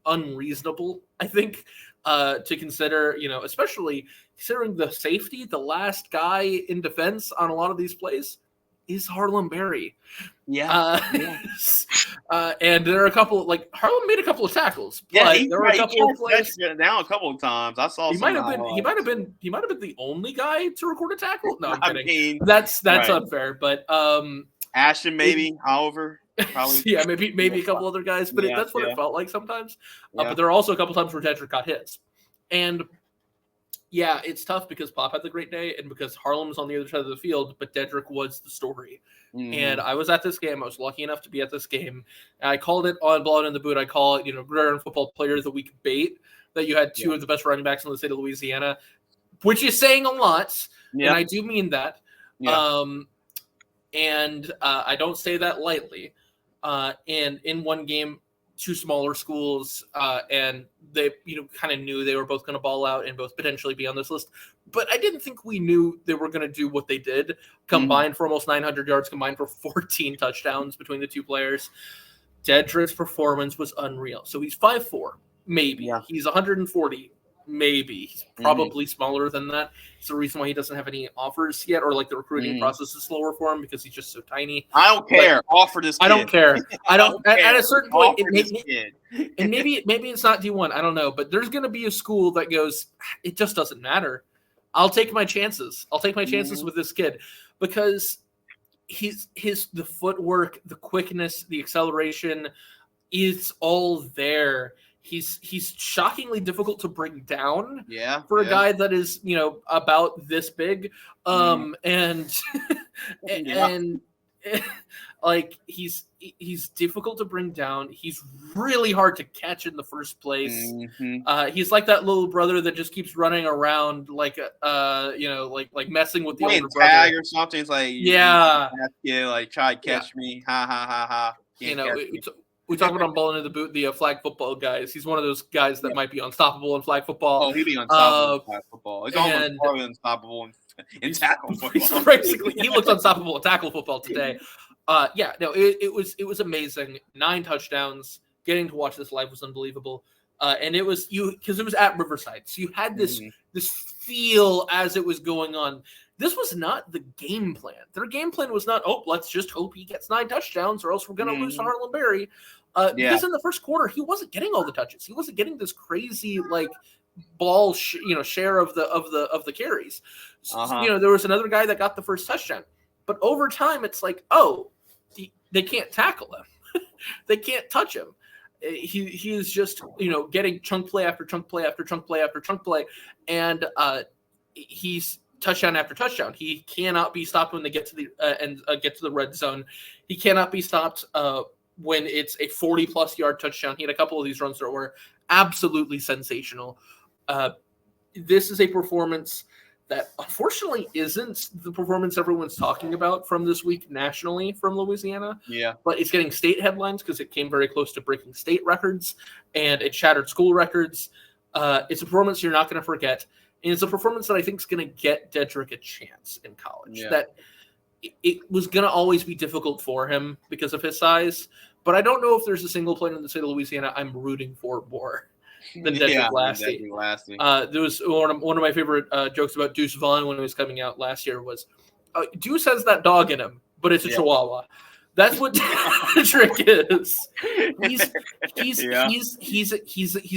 unreasonable, I think, to consider, especially considering the safety. The last guy in defense on a lot of these plays is Harlem Berry. Yeah. And there are a couple, like, Harlem made a couple of tackles. But there were a couple of plays down a couple of times. I saw. He might have been the only guy to record a tackle. No, I'm kidding. That's right. Unfair. But Ashton maybe, however. Probably. Yeah, maybe a couple other guys, but that's what it felt like sometimes. But there are also a couple times where Dedrick got hits. And yeah, it's tough because Pop had the great day and because Harlem's on the other side of the field, but Dedrick was the story. And I was at this game. I was lucky enough to be at this game. And I called it on Blood in the Boot. I call it, Gridiron Football Player of the Week bait, that you had 2 of the best running backs in the state of Louisiana, which is saying a lot. And I do mean that. And I don't say that lightly. And in one game, 2 smaller schools, and they kind of knew they were both going to ball out and both potentially be on this list. But I didn't think we knew they were going to do what they did, combined for almost 900 yards, combined for 14 touchdowns between the two players. Dedrick's performance was unreal. So he's 5'4", maybe. Yeah. He's 140, maybe. He's probably smaller than that. It's the reason why he doesn't have any offers yet, or like the recruiting process is slower for him because he's just so tiny. I don't care. Offer this kid. I don't care. I don't. At a certain point, Offer this kid. and maybe it's not D1. I don't know, but there's going to be a school that goes, it just doesn't matter. I'll take my chances. I'll take my chances with this kid because the footwork, the quickness, the acceleration is all there. He's shockingly difficult to bring down for a guy that is, about this big. And like he's difficult to bring down. He's really hard to catch in the first place. He's like that little brother that just keeps running around like like messing with the older brother. Tag or something. It's like like try to catch me. Ha ha ha ha. We talk about on Ball Into the Boot, the flag football guys. He's one of those guys that might be unstoppable in flag football. Oh, he'd be unstoppable in flag football. It's almost probably unstoppable in tackle football. Basically, he looks unstoppable in tackle football today. It was amazing. 9 touchdowns. Getting to watch this live was unbelievable. And it was because it was at Riverside, so you had this feel as it was going on. This was not the game plan. Their game plan was not, let's just hope he gets 9 touchdowns or else we're going to lose to Harlan Berry. Because in the first quarter, he wasn't getting all the touches. He wasn't getting this crazy ball share of the carries. There was another guy that got the first touchdown. But over time, it's like, they can't tackle him. They can't touch him. He is just, getting chunk play after chunk play after chunk play after chunk play. And he's touchdown after touchdown. He cannot be stopped when they get to the red zone. He cannot be stopped when it's a 40-plus yard touchdown. He had a couple of these runs that were absolutely sensational. This is a performance that unfortunately isn't the performance everyone's talking about from this week nationally from Louisiana. Yeah. But it's getting state headlines because it came very close to breaking state records and it shattered school records. It's a performance you're not going to forget. And it's a performance that I think is going to get Dedrick a chance in college. Yeah. That it was going to always be difficult for him because of his size. But I don't know if there's a single player in the state of Louisiana I'm rooting for more than Dedrick Lasty. There was one of my favorite jokes about Deuce Vaughn when he was coming out last year was Deuce has that dog in him, but it's a Chihuahua. That's what Dedrick is. He's a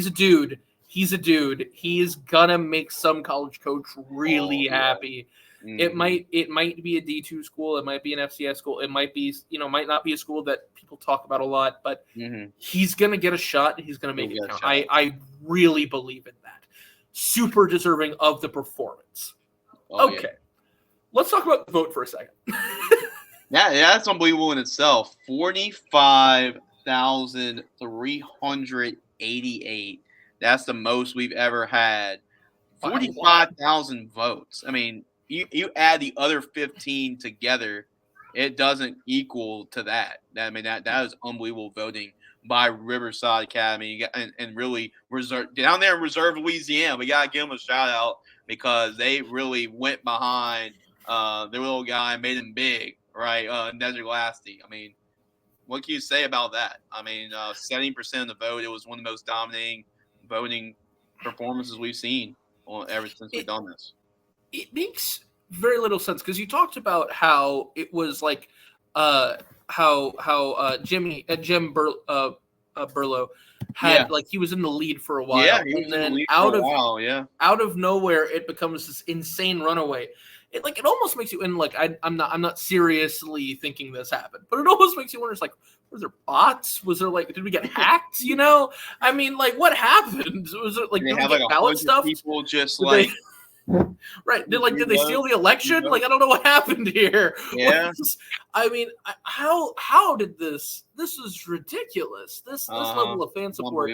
dude. He's a dude. He's gonna make some college coach really happy. It might be a D2 school. It might be an FCS school. It might be, might not be a school that people talk about a lot, but he's going to get a shot. He's going to make it count. I really believe in that. Super deserving of the performance. Let's talk about the vote for a second. That's unbelievable in itself. 45,388. That's the most we've ever had. 45,000 votes. I mean, you add the other 15 together, it doesn't equal to that. I mean, that is unbelievable voting by Riverside Academy and really down there in Reserve, Louisiana. We got to give them a shout out because they really went behind their little guy and made him big, right? Dedrick Lasty. I mean, what can you say about that? I mean, 70% of the vote, it was one of the most dominating voting performances we've seen ever since we've done this. It makes very little sense because you talked about how it was like Jim Burlow had he was in the lead for a while. Yeah, he was in the lead for a while. Out of nowhere, it becomes this insane runaway. It almost makes you I'm not seriously thinking this happened, but it almost makes you wonder. It's like, was there bots? Was there did we get hacked? I mean, what happened? Was it did we get ballot stuff? People just right? Did they steal the election? I don't know what happened here. Yeah. I mean, how did this? This is ridiculous. This level of fan support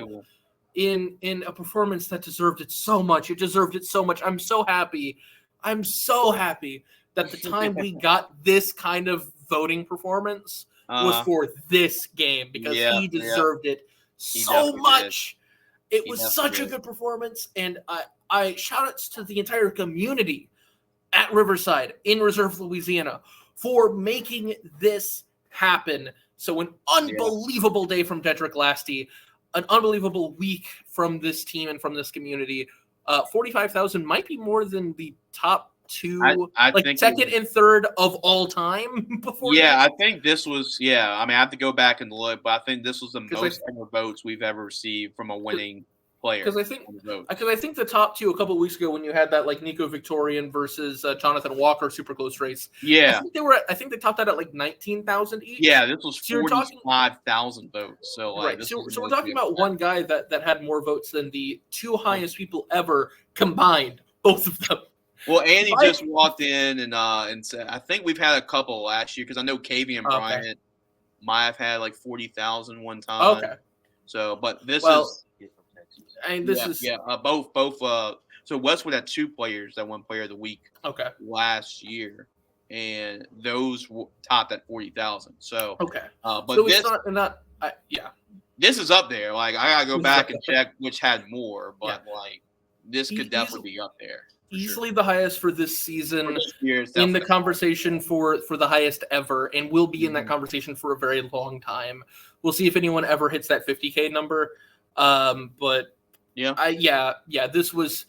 in a performance that deserved it so much. It deserved it so much. I'm so happy that the time we got this kind of voting performance was for this game because he deserved it so much. It He was definitely such a did. good performance, and I shout outs to the entire community at Riverside in Reserve, Louisiana, for making this happen. So an unbelievable day from Dedrick Lasty, an unbelievable week from this team and from this community. 45,000 might be more than the top two, I like think second and third of all time before Yeah, this. I think this was I mean, I have to go back and look, but I think this was the 'Cause most ever votes we've ever received from a winning player. Because I think the top two a couple of weeks ago when you had that like Nico Victorian versus Jonathan Walker super close race. Yeah, I think they topped that at like 19,000 each. yeah, this was So you're talking 45,000 votes. So like, right. this So was we're really talking good. about one guy that had more votes than the two highest people ever combined, both of them. Well, Andy Right. just walked in and said, I think we've had a couple last year because I know Kavian Bryant might have had like 40,000 one time. Okay. So, but this Well, is I mean, this is both. So Westwood had two players that won Player of the Week okay. last year, and those topped at 40,000. So Okay. but So this it's not yeah. this is up there. Like I gotta go This is back up and there. check which had more, but like this could definitely be up there. for sure. Easily the highest for this season. For this year, it's In the definitely conversation for the highest ever, and will be in that Mhm. conversation for a very long time. We'll see if anyone ever hits that 50K number. But yeah. this was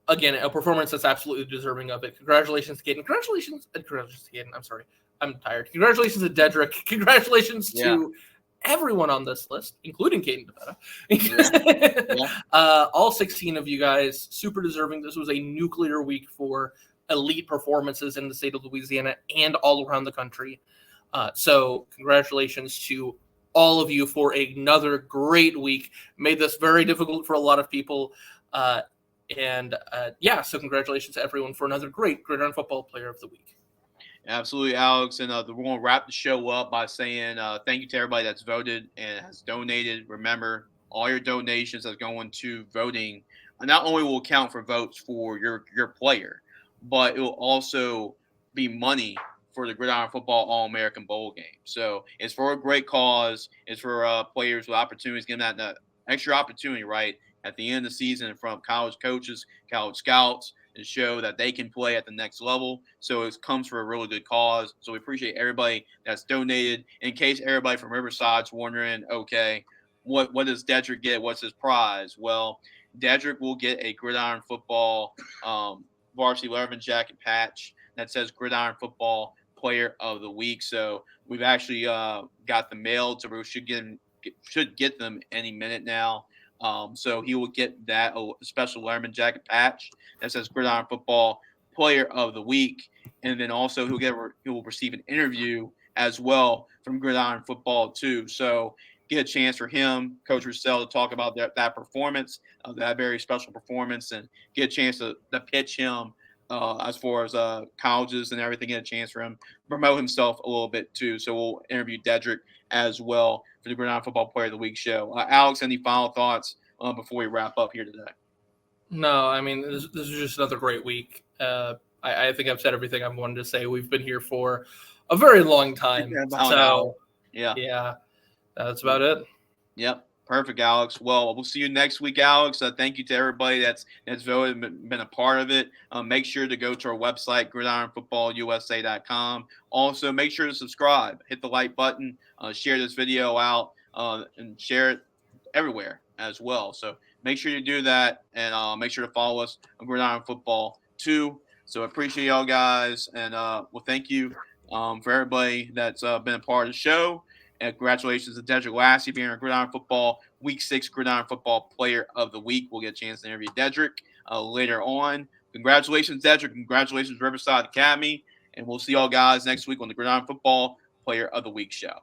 again a performance that's absolutely deserving of it. Congratulations, Caden. Congratulations to Caden. I'm sorry, I'm tired. Congratulations to Dedrick. Congratulations to everyone on this list, including Caden DeVetta. All 16 of you guys, super deserving. This was a nuclear week for elite performances in the state of Louisiana and all around the country. So congratulations to all of you for another great week. Made this very difficult for a lot of people. So congratulations to everyone for another great Gridiron Football Player of the Week. Absolutely, Alex. And we're going to wrap the show up by saying thank you to everybody that's voted and has donated. Remember, all your donations that's going to voting not only will count for votes for your player, but it will also be money for the Gridiron Football All-American Bowl game. So it's for a great cause. It's for players with opportunities, giving that extra opportunity, right, at the end of the season from college coaches, college scouts, and show that they can play at the next level. So it comes for a really good cause. So we appreciate everybody that's donated. In case everybody from Riverside's wondering, okay, what does Dedrick get? What's his prize? Well, Dedrick will get a Gridiron Football varsity Letterman jacket patch that says Gridiron Football Player of the Week. So we've actually got the mail, so we should get them any minute now. So he will get that special Letterman jacket patch that says Gridiron Football Player of the Week, and then also he will receive an interview as well from Gridiron Football too. So get a chance for him, Coach Roussel, to talk about that performance, that very special performance, and get a chance to pitch him as far as colleges and everything. Get a chance for him promote himself a little bit too. So we'll interview Dedrick as well for the Gridiron Football Player of the Week show. Alex, any final thoughts before we wrap up here today? No, I mean, this is just another great week. I think I've said everything I've wanted to say. We've been here for a very long time. Yeah, that's about it. Yep. Perfect, Alex. Well, we'll see you next week, Alex. Thank you to everybody that's voted and been a part of it. Make sure to go to our website, gridironfootballusa.com. Also, make sure to subscribe, hit the like button, share this video out, and share it everywhere as well. So make sure you do that, and make sure to follow us on Gridiron Football too. So I appreciate y'all guys, and thank you for everybody that's been a part of the show. And congratulations to Dedrick Lassie being our Gridiron Football Week 6 Gridiron Football Player of the Week. We'll get a chance to interview Dedrick later on. Congratulations, Dedrick. Congratulations, Riverside Academy. And we'll see y'all guys next week on the Gridiron Football Player of the Week show.